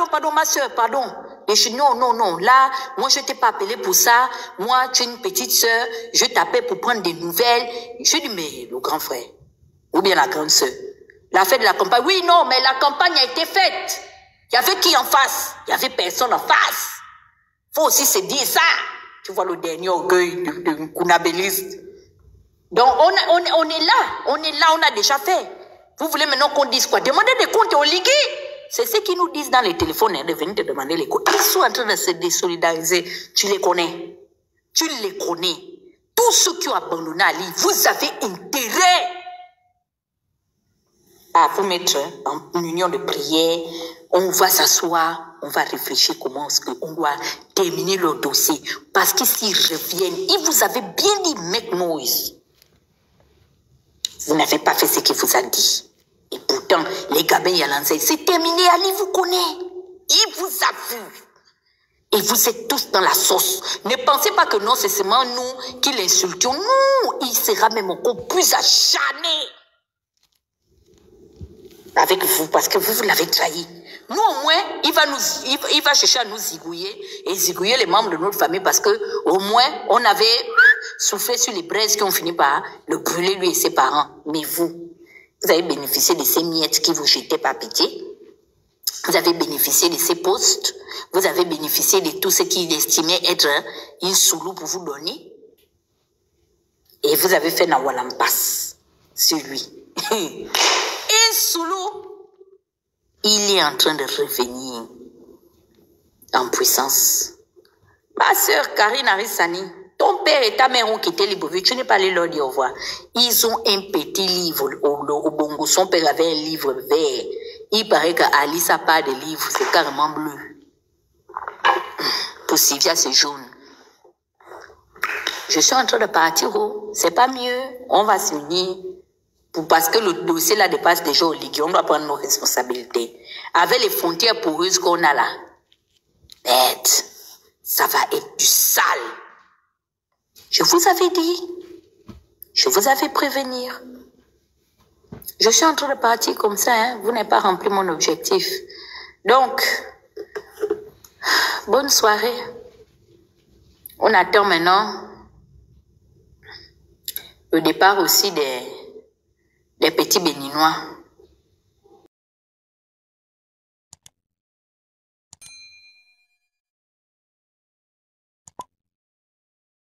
pardon, ma soeur, pardon. Et je dis, non. Là, moi, je t'ai pas appelé pour ça. Moi, tu es une petite soeur. Je t'appelle pour prendre des nouvelles. Je dis, mais le grand frère. Ou bien la grande soeur. L'affaire de la campagne. Oui, non, mais la campagne a été faite. Il y avait qui en face? Il y avait personne en face. Faut aussi se dire ça. Tu vois le dernier orgueil de Kounabéliste. Donc, on est là, on a déjà fait. Vous voulez maintenant qu'on dise quoi? Demandez des comptes aux ligues. C'est ce qu'ils nous disent dans les téléphones, de venir te demander les comptes. Ils sont en train de se désolidariser. Tu les connais. Tous ceux qui ont abandonné Ali, vous avez intérêt à vous mettre en union de prière. On va s'asseoir, on va réfléchir comment est-ce qu'on doit terminer le dossier. Parce que s'ils reviennent, ils vous avaient bien dit, make noise. Vous n'avez pas fait ce qu'il vous a dit. Et pourtant, les gabins y a lancé. C'est terminé, Ali vous connaît. Il vous a vu. Et vous êtes tous dans la sauce. Ne pensez pas que non, c'est seulement nous qui l'insultions. Non, il sera même encore plus acharné avec vous parce que vous l'avez trahi. Nous, au moins, il va chercher à nous zigouiller et zigouiller les membres de notre famille parce que, au moins, on avait soufflé sur les braises qui ont fini par le brûler, lui et ses parents. Mais vous avez bénéficié de ces miettes qui vous jetaient par pitié. Vous avez bénéficié de ces postes. Vous avez bénéficié de tout ce qu'il estimait être une soulou pour vous donner. Et vous avez fait Nawalampas sur lui. Un soulou. Il est en train de revenir en puissance. Ma sœur Karine Arissani, ton père et ta mère ont quitté Libreville, tu n'es pas allé leur dire au revoir. Ils ont un petit livre au Bongo. Son père avait un livre vert. Il paraît qu'Alice n'a pas de livre, c'est carrément bleu. Pour Sylvia, c'est jaune. Je suis en train de partir, c'est pas mieux. On va s'unir. Parce que le dossier là dépasse déjà au ligue, on doit prendre nos responsabilités. Avec les frontières poreuses qu'on a là, bête, ça va être du sale. Je vous avais dit, je vous avais prévenir. Je suis en train de partir comme ça, hein. Vous n'avez pas rempli mon objectif. Donc, bonne soirée. On attend maintenant le départ aussi des petits béninois.